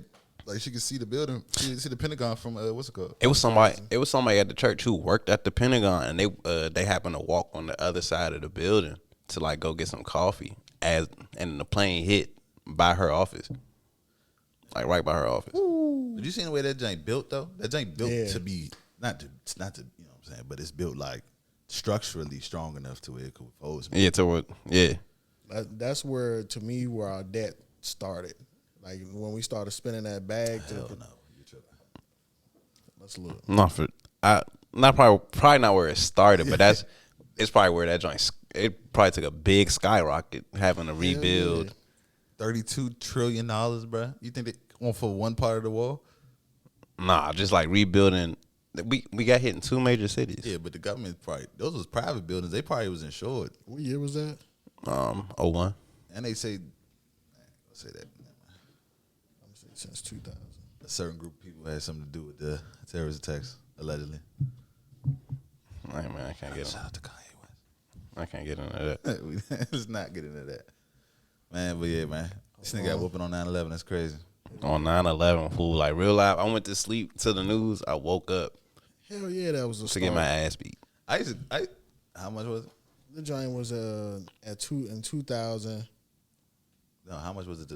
Like she could see the building. She could see the Pentagon from what's it called? It was somebody at the church who worked at the Pentagon, and they happened to walk on the other side of the building to like go get some coffee. And the plane hit by her office, like right by her office. Did you see the way that jank built though? That jank built Yeah. to be not to you know what I'm saying, but it's built like structurally strong enough to where it could withhold some. Yeah. That's where, to me, where our debt started. Like when we started spending that bag. Hell no, you tripping. Let's look. Probably not where it started, but it's probably where that joint. It probably took a big skyrocket having to rebuild. Yeah. $32 trillion, bro. You think they want for one part of the wall? Nah, just like rebuilding. We got hit in 2 major cities. Yeah, but the government those was private buildings. They probably was insured. What year was that? 01. And they say, let's say that. Let me see, since 2000. A certain group of people had something to do with the terrorist attacks, allegedly. Hey man, I can't get. Shout out to Kanye I can't get into that. West. Let's not get into that. Man, but yeah, man. This nigga got whooping on 9/11. That's crazy. On 9/11, fool, like real life. I went to sleep to the news. I woke up Hell yeah, that was a to start. get my ass beat. How much was it? The joint was in 2000. No, how much was it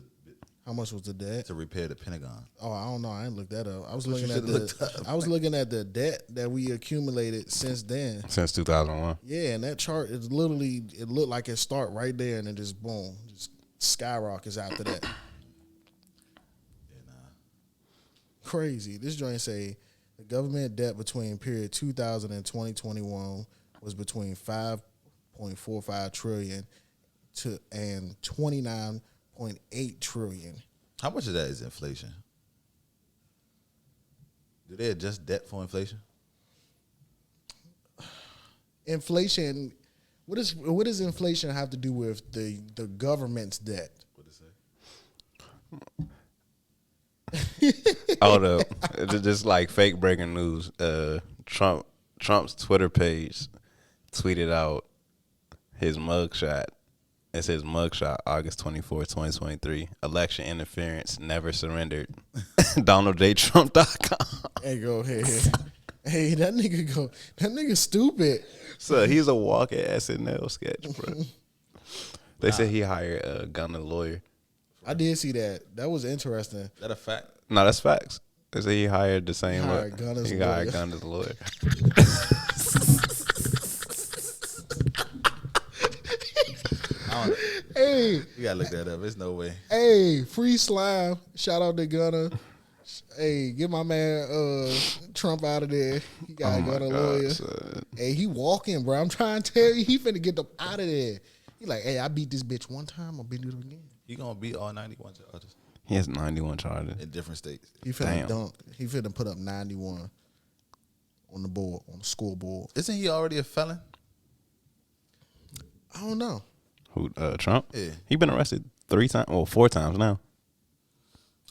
How much was the debt? to repair the Pentagon? Oh, I don't know. I didn't look that up. I was What you looking at should've looked up. I was looking at the debt that we accumulated since then. Since 2001. Yeah, and that chart is literally, it looked like it start right there and then just boom, just skyrockets after that. Yeah, nah. Crazy. This joint say the government debt between period 2000 and 2021 was between 5.45 trillion and 29.8 trillion. How much of that is inflation? Do they adjust debt for inflation? inflation. What does inflation have to do with the government's debt? What it say? Oh no, it's just like fake breaking news. Trump's Twitter page tweeted out his mugshot. It says mugshot, August 24th, 2023. Election interference never surrendered. DonaldJTrump.com. Hey, go ahead. Hey, that nigga stupid. So he's a walking SNL sketch, bro. They said he hired a gunner lawyer. I did see that. That was interesting. That a fact? No, that's facts. They said he hired the same. He hired Gunner's he lawyer. hired Gunner's lawyer. Hey, You gotta look that up. There's no way. hey, free slime. Shout out to Gunner. Hey, get my man Trump out of there. He got a Gunner lawyer. Son. Hey, he walking, bro. I'm trying to tell you, he finna get them out of there. He like, hey, I beat this bitch one time, I'll beat it again. He gonna beat all 91 charges He has 91 charges. in different states. He finna Damn. He finna put up 91 on the board, on the scoreboard. Isn't he already a felon? I don't know. Who? Trump? Yeah. He been arrested 3 times, well, 4 times now.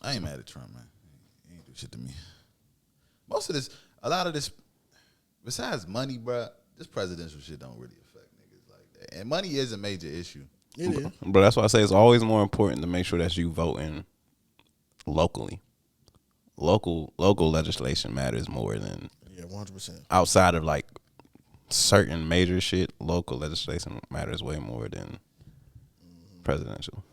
I ain't mad at Trump, man. He ain't do shit to me. Most of this, a lot of this, besides money, bruh, this presidential shit don't really affect niggas like that. And money is a major issue. It is. But that's why I say it's always more important to make sure that you voting locally. Local legislation matters more than Yeah, 100%. outside of like certain major shit. Local legislation matters way more than presidential.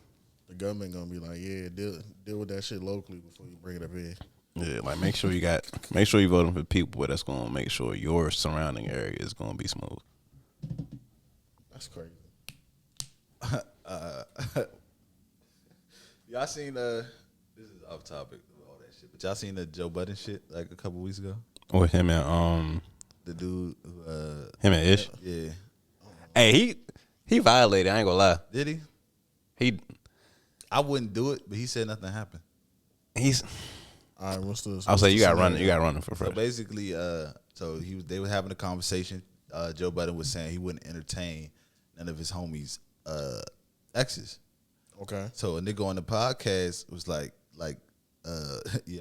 The government gonna be like, yeah, deal with that shit locally before you bring it up here. Yeah, like make sure you voting for people that's gonna make sure your surrounding area is gonna be smooth. That's crazy. Y'all seen this is off topic of all that shit, but y'all seen the Joe Budden shit like a couple weeks ago? With him and The dude who him and Ish. yeah. Hey, he violated. I ain't gonna lie. Did he? I wouldn't do it, but he said nothing happened. He's. All right, what's this? I'll say you got running. You got running for So fresh. basically, they were having a conversation. Joe Budden was saying he wouldn't entertain none of his homies' exes. Okay. So a nigga on the podcast was like, yeah,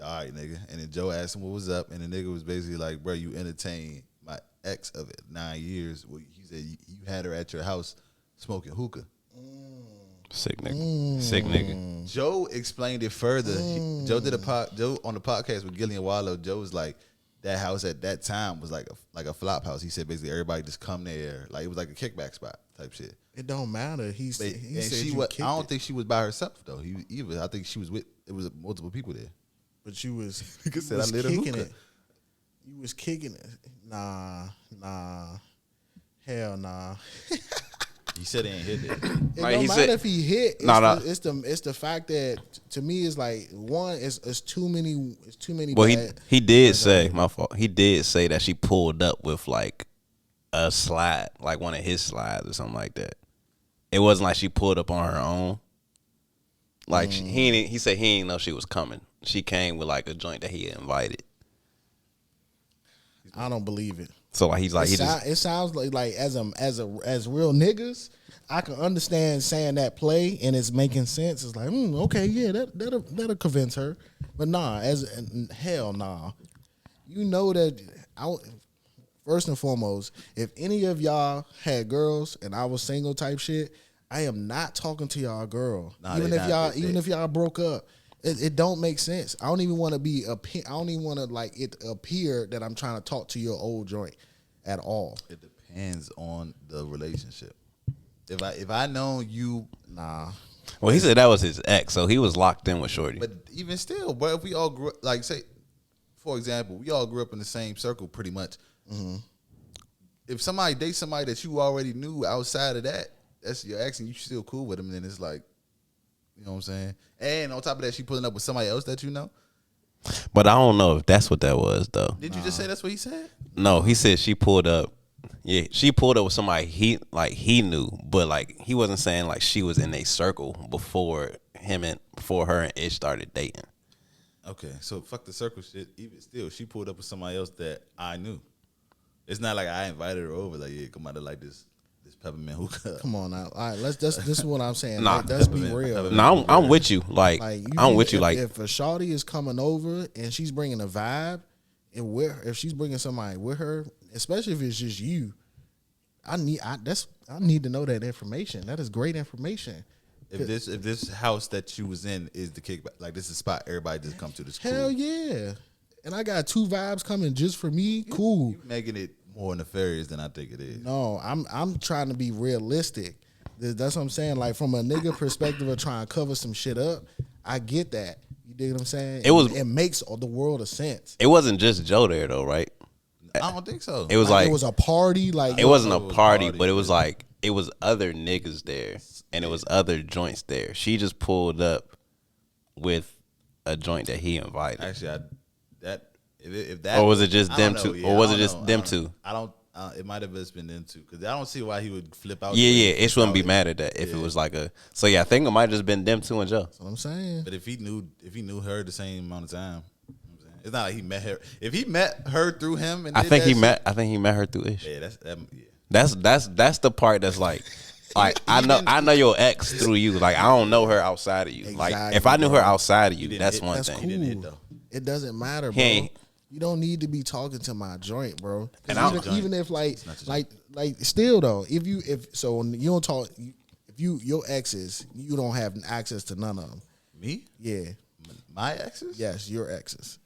all right, nigga. And then Joe asked him what was up, and the nigga was basically like, bro, you entertained my ex of 9 years. Well, he said you had her at your house smoking hookah. Sick nigga. Sick nigga. Joe explained it further. Joe on the podcast with Gillian Wallow. Joe was like, that house at that time was like a flop house. He said basically everybody just come there, like it was like a kickback spot type shit. It don't matter. He said you I kicked don't it, think she was by herself though. I think she was with. It was multiple people there. but you was, Nigga you said, was "I lit a kicking hookah." it. You was kicking it. Nah. Hell nah. He said he ain't hit it. It Like, don't he matter said- if he hit. It's, Nah, it's the fact that to me it's like one. It's too many. It's too many. Well, bad, he did say, my fault. He did say that she pulled up with like a slide, like one of his slides or something like that. It wasn't like she pulled up on her own. Like he said he didn't know she was coming. She came with like a joint that he invited. I don't believe it. So like he's like It sounds like as real niggas, I can understand saying that play and it's making sense. It's like, okay, yeah, that'll convince her. But nah, hell nah. You know that first and foremost, if any of y'all had girls and I was single type shit, I am not talking to y'all girl. Nah, even they if not. y'all if y'all broke up. It don't make sense. I don't even want to I don't even want to like it appear that I'm trying to talk to your old joint at all. It depends on the relationship. If I known you, Nah. well, he said that was his ex, so he was locked in with Shorty. but even still, but if we all grew up, like say, for example, we all grew up in the same circle pretty much. Mm-hmm. If somebody dates somebody that you already knew outside of that, that's your ex, and you still cool with them, then it's like, you know what I'm saying? And on top of that, she pulling up with somebody else that you know. But I don't know if that's what that was though. Did you just say that's what he said? No, he said she pulled up. Yeah, she pulled up with somebody he knew, but like he wasn't saying like she was in a circle before her and Ish started dating. Okay, so fuck the circle shit. Even still, she pulled up with somebody else that I knew. It's not like I invited her over. Like, yeah, come out to like this peppermint hookah. Come on now. All right, this is what I'm saying. Nah, like, let's be real. peppermint. No, I'm with you. Like I'm with you. If, Like if a shawty is coming over and she's bringing a vibe, and if she's bringing somebody with her, especially if it's just you, I need to know that information. That is great information. If this house that you was in is the kickback, like this is a spot everybody just come to. This Hell cool. yeah. And I got 2 vibes coming just for me. Cool. You making it more nefarious than I think it is. No, I'm trying to be realistic. That's what I'm saying. Like from a nigga perspective of trying to cover some shit up, I get that. You dig what I'm saying? It makes all the world of sense. it wasn't just Joe there though, right? I don't think so. It was like it was a party. Like it wasn't a it was party, party, but it was but- like it was other niggas there, and it was other joints there. She just pulled up with a joint that he invited. Actually, if that Or was it just I them don't know, two? yeah, Or was I it don't just know, them I two? don't- I don't. It might have just been them two because I don't see why he would flip out. Yeah, the way yeah. he Ish wouldn't be flipped out. mad at that if it was like a. So yeah, I think it might have just been them two and Joe. That's what I'm saying. But if he knew her the same amount of time, you know what I'm saying? It's not like he met her. If he met her through him, and I did think that he shit- met. I think he met her through Ish. Yeah, yeah. That's the part that's like I know your ex through you. Like I don't know her outside of you. Like if I knew her outside of you, that's hit- one That's thing. cool. didn't hit, though. It doesn't matter, He bro. ain't- You don't need to be talking to my joint, bro. 'Cause And I'm- even if like not your still though, if you don't talk, if your exes, you don't have access to none of them. Me, Yeah, my exes. yes, your exes.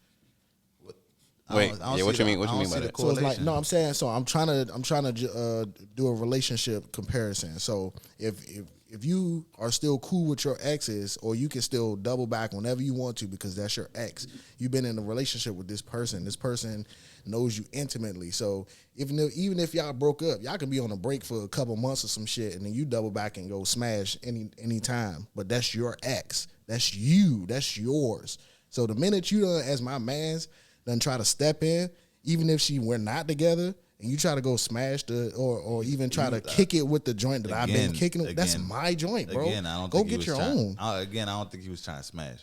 Wait, yeah, what you mean? What you mean by that? So it's like no, I'm saying so. I'm trying to do a relationship comparison. So if you are still cool with your exes, or you can still double back whenever you want to because that's your ex. You've been in a relationship with this person. This person knows you intimately. So even if y'all broke up, y'all can be on a break for a couple months or some shit, and then you double back and go smash any time. But that's your ex. That's you. That's yours. So the minute you done, as my man's, done try to step in, even if we're not together, and you try to go smash or even try to kick it with the joint that I've been kicking it, that's my joint, bro. Again, I don't go think he get was your trying- own. Again, I don't think he was trying to smash.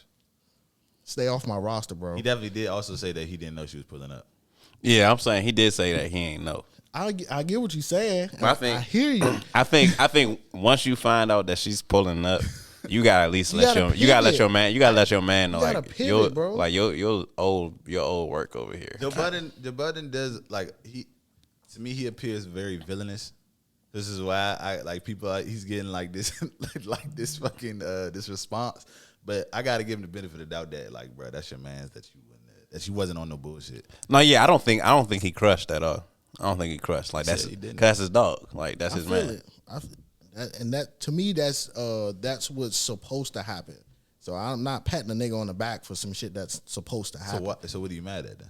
Stay off my roster, bro. He definitely did also say that he didn't know she was pulling up. Yeah, I'm saying he did say that he ain't know. I get what you're saying. I think- I hear you. I think once you find out that she's pulling up, you gotta at least let gotta let your pivot. man know You gotta like pivot, bro. like your old work over here. Joe Budden does like to me he appears very villainous. This is why I like people. He's getting like this like this fucking this response. But I gotta give him the benefit of the doubt that like, bro, that's your man's that you wasn't on no bullshit. No, yeah, I don't think he crushed at all. I don't think he crushed. Like He didn't. that's his dog. Like that's I his feel man. it. And that to me, that's what's supposed to happen. So I'm not patting a nigga on the back for some shit that's supposed to happen. So what are you mad at then?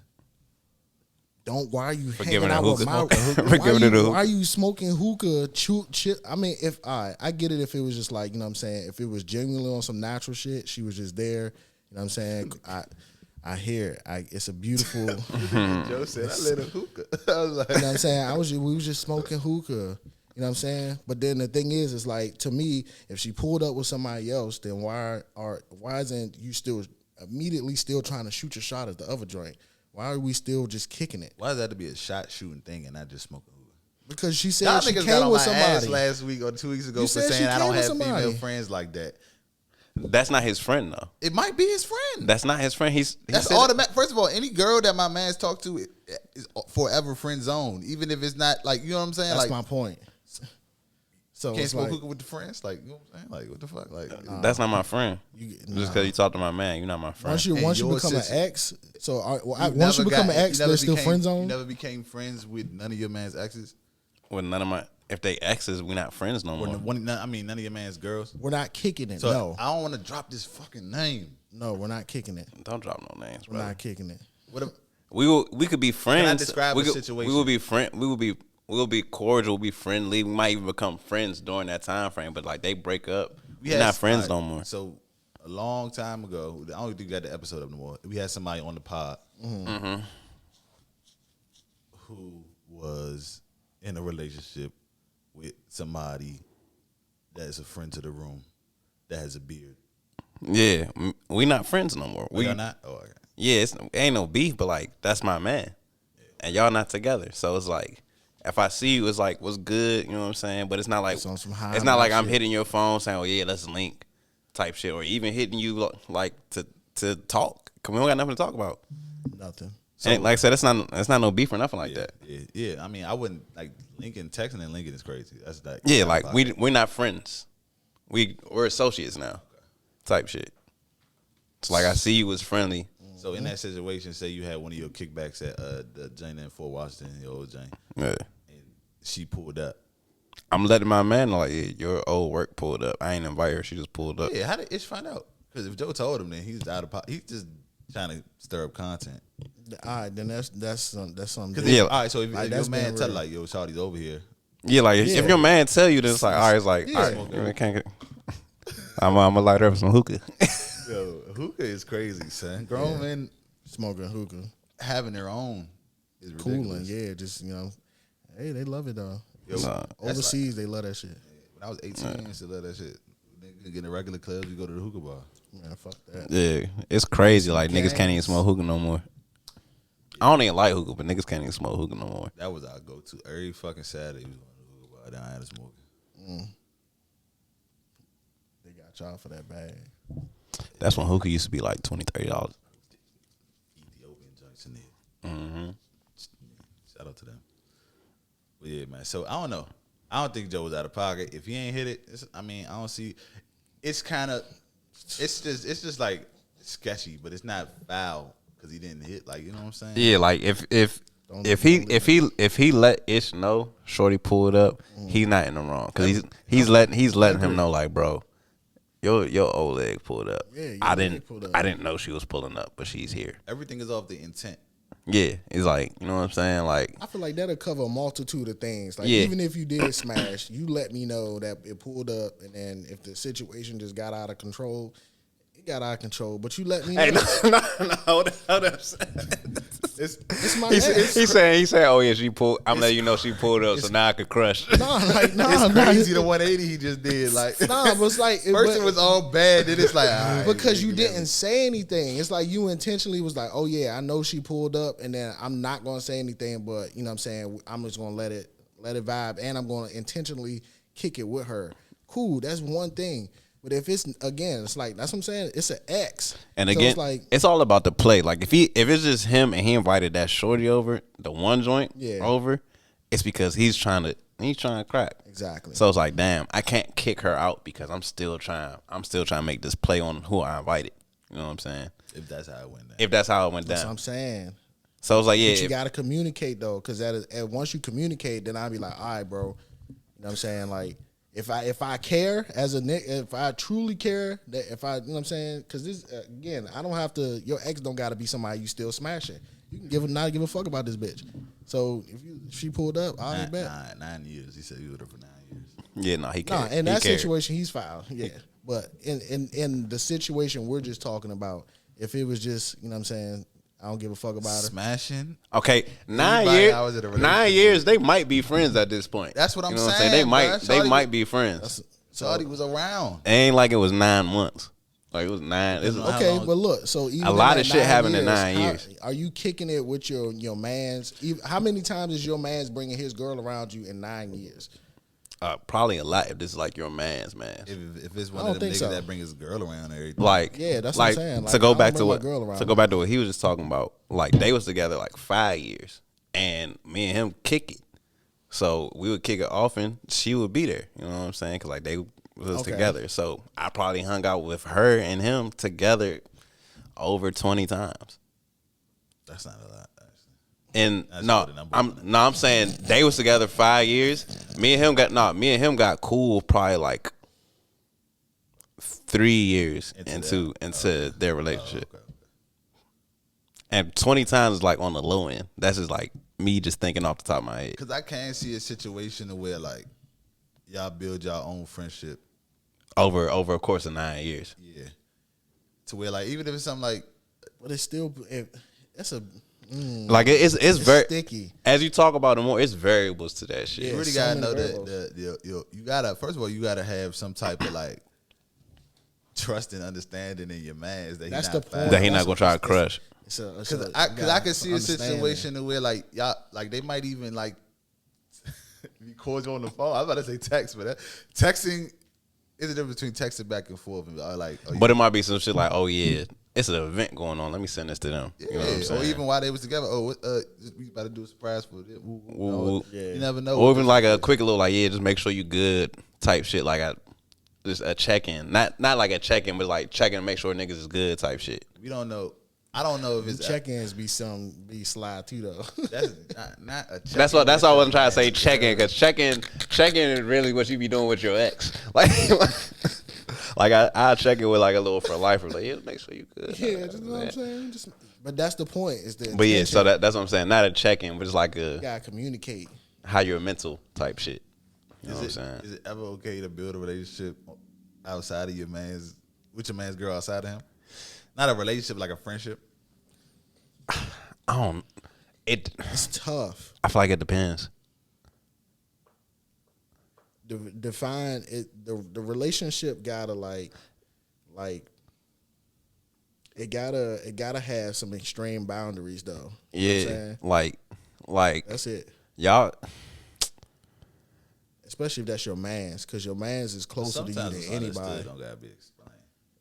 Why are you giving hanging her out with hookah. my? For giving her the hookah. Why are you smoking hookah? I mean, I get it if it was just like, you know what I'm saying, if it was genuinely on some natural shit, she was just there. You know what I'm saying? I hear it. It's a beautiful. Joe said I lit a hookah. I was like, You know what I'm saying? We was just smoking hookah. You know what I'm saying? But then the thing is like, to me, if she pulled up with somebody else, then why isn't you still immediately still trying to shoot your shot at the other joint? Why are we still just kicking it? why does that have to be a shot shooting thing and not just smoking hookah? Because she Y'all said she niggas got came on with my ass somebody. last week or 2 weeks ago You for said she saying I came don't with have female somebody. friends like that. That's not his friend though. It might be his friend. That's not his friend. That's automatic. First of all, any girl that my man's talked to is forever friend zone. Even if it's not like, you know what I'm saying? That's like my point. So can't it's smoke like, hookah with the friends. Like, you know what I'm saying? Like, what the fuck? Like, That's not my friend. nah. Just because you talk to my man, you're not my friend. once you your become sister- an ex, so you once you never become got- an ex, you never there's still became- friend You zone. never became friends with none of your man's exes. With none of my, if they exes, we not friends no more. None of your man's girls. We're not kicking it. So No, I don't want to drop this fucking name. no, we're not kicking it. Don't drop no names, We're bro. not kicking it. What? We could be friends. describe we a could, situation? We will be friend. We will be cordial. We'll be friendly. We might even become friends during that time frame. But like they break up, we're not friends no more. So a long time ago, I don't think we got the episode up no more. We had somebody on the pod who was in a relationship with somebody that is a friend to the room that has a beard. Yeah, we not friends no more. We We are not. Oh, okay. Yeah, it ain't no beef, but like that's my man. and y'all not together. So it's like, if I see you, it's like, what's good? You know what I'm saying? But it's not like, It's on some high it's not like I'm shit. hitting your phone saying, oh yeah, let's link type shit, or even hitting you like to talk. Cause we don't got nothing to talk about. Nothing. And like I said, it's not no beef or nothing like that. Yeah. I mean, I wouldn't like linking, texting and linking is crazy. That's like Yeah, like we're not friends. We're associates now, type shit. It's like I see you as friendly. So in that situation, say you had one of your kickbacks at the Jane in Fort Washington, your old Jane, Yeah, and she pulled up. I'm letting my man know, like, yeah, your old work pulled up. I ain't invite her. She just pulled up. Yeah, how did Ish find out? Because if Joe told him, then he's out of pocket. He's just trying to stir up content. All right, then that's something. Yeah. All right, so if Like, your that's man been tell real. like, yo, Shawty's over here. Yeah, like Yeah. if your man tell you this, like, all right, it's like, Yeah. all right, man, can't get. I'm gonna light her up some hookah. Yo, hookah is crazy, son. Grown men Smoking hookah, having their own is cooling. ridiculous. Yeah, just hey, they love it though. Yo, Nah. that's Overseas, they love that shit. when I was 18, I used to love that shit. Nigga get in the regular clubs, you go to the hookah bar. Man, fuck that. Yeah, it's crazy. Like niggas can't even gangs. smoke hookah no more. I don't even like hookah, but niggas can't even smoke hookah no more. That was our go-to. Every fucking Saturday, we was going to the hookah bar. Then I had to smoke it. They got y'all for that bag. That's when hookah used to be like $20-$30. Ethiopian joints in there. Shout out to them. But yeah, man. So I don't know. I don't think Joe was out of pocket. If he ain't hit it, I don't see. It's kind of, it's just like sketchy, but it's not foul because he didn't hit. Like, you know what I'm saying? Yeah, like if he let Ish know Shorty pulled up, he's not in the wrong because he's letting him know, like, bro, your old leg pulled up. Yeah, your I leg pulled up. I didn't know she was pulling up, but she's here. Everything is off the intent. Yeah, it's like, you know what I'm saying, like, I feel like that'll cover a multitude of things. Like, Yeah. even if you did smash, you let me know that it pulled up, and then if the situation just got out of control, it got out of control. But you let me know. hey, no, hold up. It's my He's ex. saying, oh yeah, she pulled. I'm letting you know she pulled up, so now I could crush. Nah, like, nah, It's nah, crazy the 180 he just did. Like, nah, but it's like first it was all bad, then it's like, all right, because you nigga, didn't say anything. It's like you intentionally was like, oh yeah, I know she pulled up, and then I'm not gonna say anything, but you know what I'm saying, I'm just gonna let it vibe, and I'm gonna intentionally kick it with her. Cool, that's one thing. But if it's, again, it's like, that's what I'm saying, it's an X. And So again, it's like, it's all about the play. Like if it's just him and he invited that shorty over, the one joint over, it's because he's trying to crack. exactly. So it's like, damn, I can't kick her out because I'm still trying to make this play on who I invited. You know what I'm saying? If that's how it went down. If that's how it went That's what down. I'm saying. So it's like, yeah, But you got to communicate, though, because once you communicate, then I'll be like, all right, bro. You know what I'm saying? Like, if I care as a nigga, if I truly care, that if I, you know what I'm saying? Because this, again, I don't have to, your ex don't got to be somebody you still smashing. You can not give a fuck about this bitch. So if she pulled up, I bet. 9 years. He said he was with her for 9 years. yeah, no, he Nah, can't. in that situation, he's foul. Yeah. But in the situation we're just talking about, if it was just, you know what I'm saying, I don't give a fuck about her. Smashing. Okay, 9 Anybody years. I was in a relationship 9 years, they might be friends at this point. That's what I'm You know saying, They bruh. might Shawty might was- be friends. Shawty was around. It ain't like it was 9 months. Like it was 9. It's, How Okay, long- but look, so even A lot in of that shit 9 happened in years, 9 years. Are you kicking it with your man's? How many times is your man's bringing his girl around you in 9 years? probably a lot if this is like your man's man. If it's I one don't of them think niggas so. that bring his girl around and everything. Like, Yeah, that's what I'm saying. Like, to I go don't back to bring my what girl around to go back to what he was just talking about. Like they was together like 5 years, and me and him kick it. So we would kick it often. She would be there. You know what I'm saying? Because like they was Okay. together. So I probably hung out with her and him together over 20 times. That's not a lot. Actually. And That's no, what the number I'm saying they was together 5 years. Me and him got cool probably like 3 years into their relationship. Okay. And 20 times is like on the low end. That's just like me just thinking off the top of my head. Because I can't see a situation where like y'all build your own friendship. Over a course of 9 years. Yeah. To where like even if it's something like But it's still that's a Like it's very sticky. As you talk about it more, it's variables to that shit. you really so gotta many know variables. that you gotta first of all you gotta have some type of like trust and understanding in your man that That's he's the not point. foul. That he not gonna try to crush. Because I could see a situation where like y'all like they might even like be cordial on the phone. I was about to say text, but texting is the difference between texting back and forth and like. But it might be some shit like, oh yeah, it's an event going on. Let me send this to them. Yeah, you know what I'm saying? Or even while they was together. Oh, we about to do a surprise for them. You never know. Or even like a quick little like, yeah, just make sure you good type shit. Like just a check in, not like a check in, but like checking to make sure niggas is good type shit. We don't know. I don't know if it's check-ins be slide too though. That's not a check. That's what I wasn't trying to say check in, because check in is really what you be doing with your ex. Like I check in with like a little for life. Like, yeah, make sure you good. Yeah, just know what I'm saying. But that's the point. Is the but yeah, so that's what I'm saying. Not a check in, but it's like you gotta communicate how you're mental type shit. You know what I'm saying? Is it ever okay to build a relationship outside of with your man's girl outside of him? Not a relationship, like a friendship. It's tough. I feel like it depends. Define it. The relationship gotta like it gotta have some extreme boundaries though. You know Yeah, like that's it. Y'all, especially if that's your man's, because your man's is closer to you than anybody. Don't gotta be explained.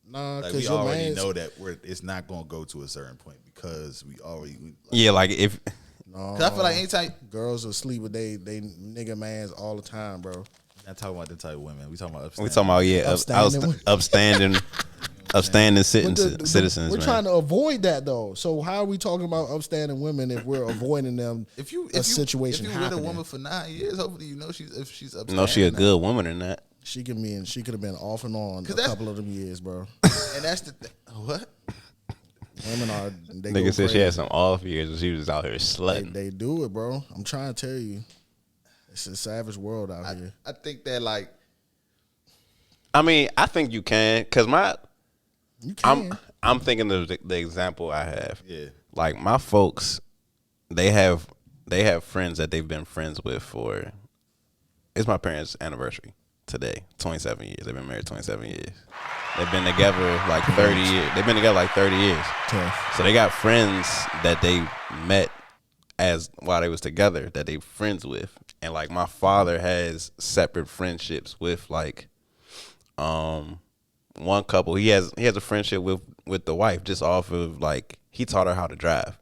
Nah, like we already know that it's not gonna go to a certain point because we already. Like if. No, I feel like anytime girls will sleep with they nigga mans all the time, bro. Not talking about the type of women. We talking about upstanding citizens. We're man. trying to avoid that though. So how are we talking about upstanding women if we're avoiding them? If you situation if you with a woman for 9 years, hopefully you know she's upstanding. No, she a good woman in that. She could have been off and on a couple of them years, bro. And that's the thing. What? Women are. Nigga said she had some off years and she was out here slutting. They do it, bro. I'm trying to tell you, it's a savage world out here. I think that like. I mean, I think you can, cause you can. I'm thinking of the example I have. Yeah. Like my folks, they have friends that they've been friends with for. It's my parents' anniversary today. 27 years. They've been married 27 years. They've been together like 30 years. They've been together like 30 years. Tough. So they got friends that they met while they was together that they friends with. And like my father has separate friendships with like one couple. He has a friendship with the wife just off of like he taught her how to drive.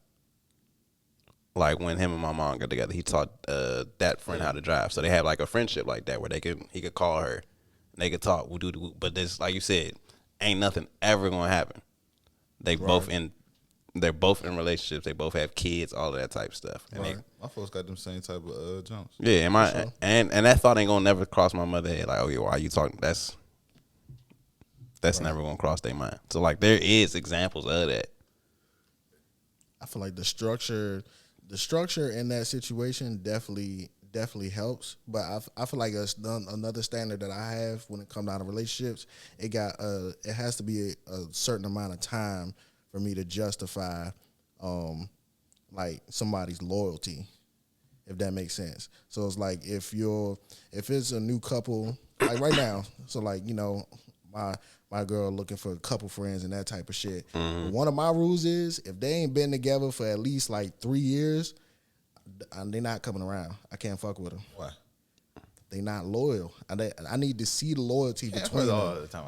Like when him and my mom got together, he taught that friend how to drive. So they have like a friendship like that where he could call her, and they could talk. But this, like you said, ain't nothing ever gonna happen. They're both in relationships. They both have kids, all of that type of stuff. And my folks got them same type of jumps. Yeah, and that thought ain't gonna never cross my mother's head. Like, oh yeah, why you talking? That's never gonna cross their mind. So like, there is examples of that. I feel like the structure in that situation definitely helps. But I feel like another standard that I have when it comes down to relationships, it has to be a certain amount of time for me to justify like somebody's loyalty, if that makes sense. So it's like if it's a new couple, like right now, so like, you know, my girl looking for a couple friends and that type of shit. Mm-hmm. One of my rules is if they ain't been together for at least like 3 years, they not coming around. I can't fuck with them. Why? They not loyal. I need to see the loyalty between them. All the time.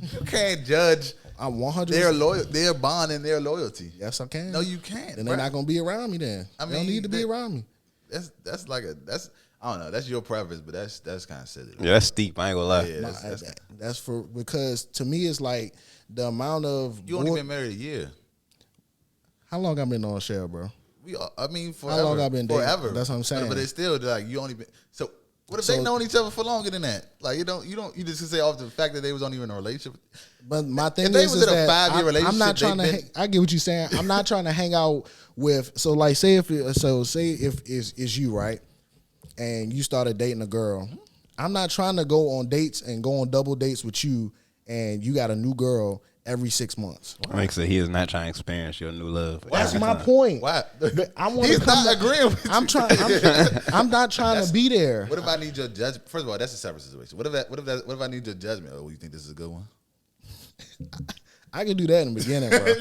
You can't judge. I'm 100. Their loyal, their bond and their loyalty. Yes, I can. No, you can't. Then they're not gonna be around me. Then they don't need to be around me. That's I don't know. That's your preference, but that's kind of silly. Yeah, that's steep. I ain't gonna lie. Yeah, that's because to me it's like the amount of you only been married a year. How long I been on Shell, bro? Forever. How long I been dating? Forever. That's what I'm saying. But it's still like you only been so. What if they known each other for longer than that? Like you just say off the fact that they was only in a relationship. But my thing if they is was in a that 5-year relationship. I'm not trying to. I get what you're saying. I'm not trying to hang out with. So like, say if it's you, right, and you started dating a girl. I'm not trying to go on dates and go on double dates with you, and you got a new girl every 6 months. Like I said, he is not trying to experience your new love. That's my point. Why? I want He's not agreeing with you. I'm not trying to be there. What if I need your judgment? First of all, that's a separate situation. What if I need your judgment? Oh, you think this is a good one? I can do that in the beginning, bro.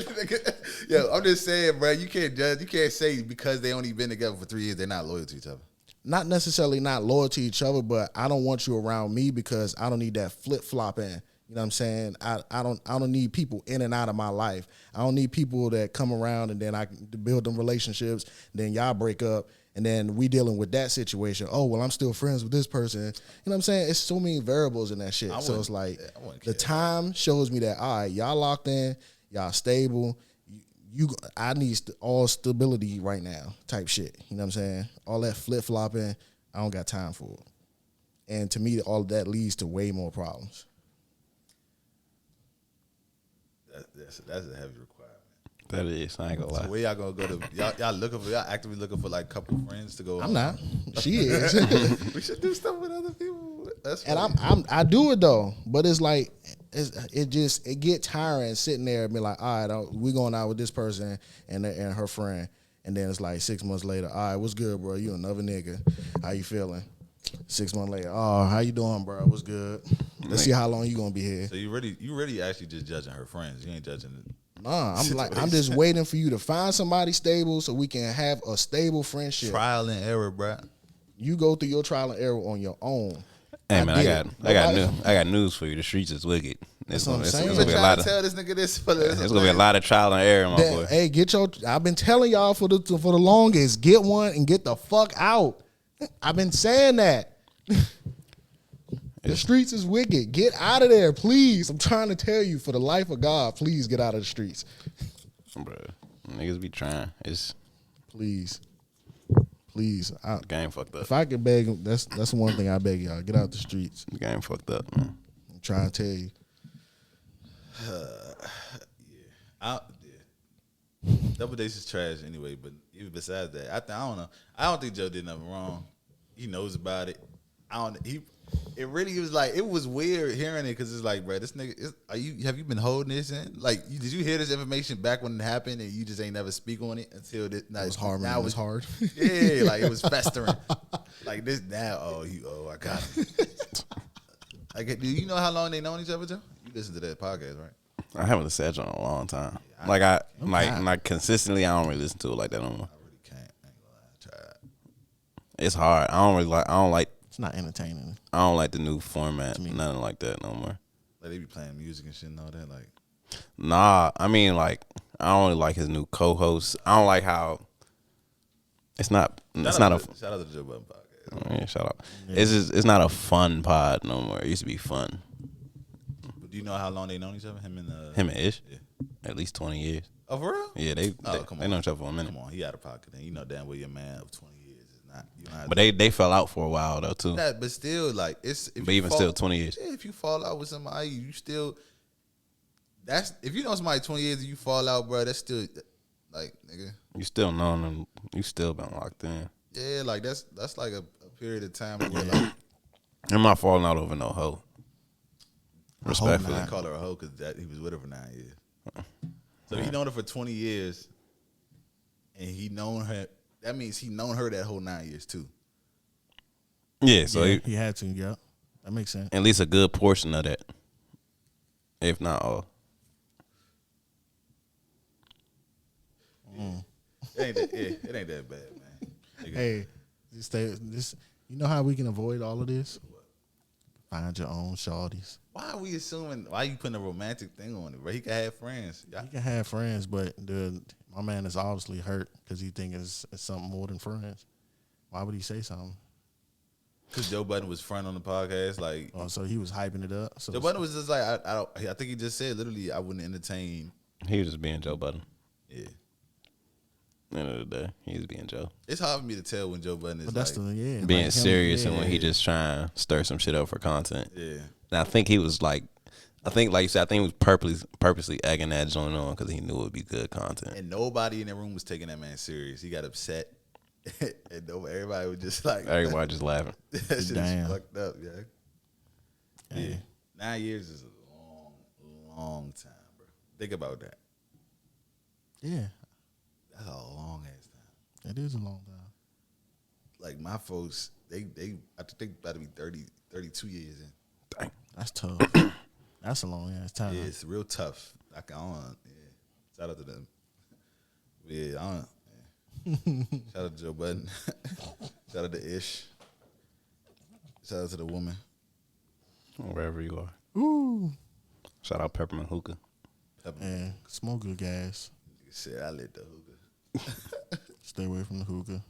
Yo, I'm just saying, bro. You can't judge. You can't say because they only been together for 3 years, they're not loyal to each other. Not necessarily not loyal to each other, but I don't want you around me because I don't need that flip flopping. You know what I'm saying? I don't need people in and out of my life. I don't need people that come around and then I can build them relationships. Then y'all break up, and then we dealing with that situation. Oh well, I'm still friends with this person. You know what I'm saying? It's so many variables in that shit. So it's like the time shows me that all right, y'all locked in, y'all stable. I need all stability right now, type shit. You know what I'm saying? All that flip flopping, I don't got time for it. And to me, all of that leads to way more problems. That's a heavy requirement. That is, I ain't gonna lie. So where y'all gonna go to? Y'all actively looking for like couple friends to go? I'm not. She is. We should do stuff with other people. That's And funny. I do it though, but it's like it get tiring sitting there and be like, all right, we going out with this person and her friend, and then it's like 6 months later, all right, what's good, bro? You another nigga? How you feeling? 6 months later, oh, how you doing, bro? What's good? Let's see how long you gonna be here. So you really actually just judging her friends. You ain't judging it. Nah, I'm just waiting for you to find somebody stable so we can have a stable friendship. Trial and error, bro. You go through your trial and error on your own. Hey man, I got news for you. The streets is wicked. It's what I'm saying. gonna be a lot of tell this nigga this. it's gonna be a lot of trial and error, my boy. Hey, I've been telling y'all for the longest, get one and get the fuck out. I've been saying that. The streets is wicked. Get out of there, please. I'm trying to tell you, for the life of God, please get out of the streets. Bro, niggas be trying. It's Please. the game fucked up. If I could beg, that's the one thing I beg y'all. Get out the streets. The game fucked up, man. I'm trying to tell you. Double dates is trash anyway. But even besides that, I don't know. I don't think Joe did nothing wrong. He knows about it. It really was like, it was weird hearing it because it's like, bro, this nigga, have you been holding this in? Like, did you hear this information back when it happened and you just ain't never speak on it until this? Now, It was hard. Now It was hard. Yeah, like it was festering. Like this now, I got it. Like, do you know how long they known each other, Joe? You listen to that podcast, right? I haven't listened to that in a long time. Like consistently, I don't really listen to it like that no more. I really can't. I ain't gonna lie. I tried. It's hard. I don't like. It's not entertaining. I don't like the new format. Nothing like that no more. Like they be playing music and shit and all that. Like, Nah, I mean like I don't really like his new co-host. I don't like how it's not. shout out to the Joe Budden podcast. Yeah, shout out. Yeah. It's not a fun pod no more. It used to be fun. But do you know how long they known each other? Him and Ish. Yeah. At least 20 years. Oh, for real? Yeah, they know each other for a minute. Come on, he out of pocket. And you know damn well your man of 20 years is not. You know but they fell out for a while though too. That, but still, like still 20 years. Yeah, if you fall out with somebody, you still. If you know somebody 20 years and you fall out, bro, that's still like, nigga. You still knowing them. You still been locked in. Yeah, like that's like a period of time where like. I'm not falling out over no hoe. Respectfully, I call her a hoe because he was with her for 9 years. So he known her for 20 years, and he known her. That means he known her that whole 9 years too. Yeah, so he had to. Yeah, that makes sense. At least a good portion of that, if not all. It ain't that bad, man. Hey, you know how we can avoid all of this? Find your own shorties. Why are we assuming? Why you putting a romantic thing on it, bro? He can have friends. He can have friends, but my man is obviously hurt because he thinks it's something more than friends. Why would he say something? Because Joe Budden was front on the podcast, like. Oh, so he was hyping it up. So Joe Budden was just like, I think he just said literally, I wouldn't entertain. He was just being Joe Budden. Yeah. At the end of the day, he was being Joe. It's hard for me to tell when Joe Budden is being like serious and when he just trying to stir some shit up for content. Yeah. And I think he was like, like you said, I think he was purposely egging that joint on because he knew it would be good content. And nobody in the room was taking that man serious. He got upset. And everybody was just like. Everybody just laughing. That shit is fucked up, yeah. 9 years is a long time, bro. Think about that. Yeah. That's a long ass time. It is a long time. Like my folks, I think they about to be 32 years in. Dang. That's tough. That's a long ass time. Yeah, it's real tough. I don't. Yeah. Shout out to them. Yeah, I don't. Yeah. Shout out to Joe Budden. Shout out to Ish. Shout out to the woman. Wherever you are. Ooh. Shout out Peppermint Hookah. Man, smoke good gas. Shit, I lit the hookah. Stay away from the hookah.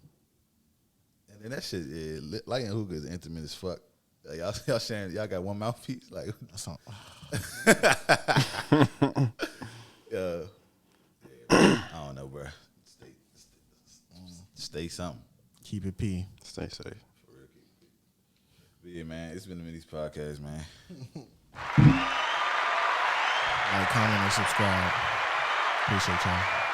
And then that shit, yeah, lighting hookah is intimate as fuck. Like, y'all sharing, y'all got one mouthpiece? Like, That's all. yeah, I don't know, bro. Stay something. Keep it P. Stay safe. For real, keep it. But yeah, man, it's been the Minis podcast, man. Like, comment, and subscribe. Appreciate y'all.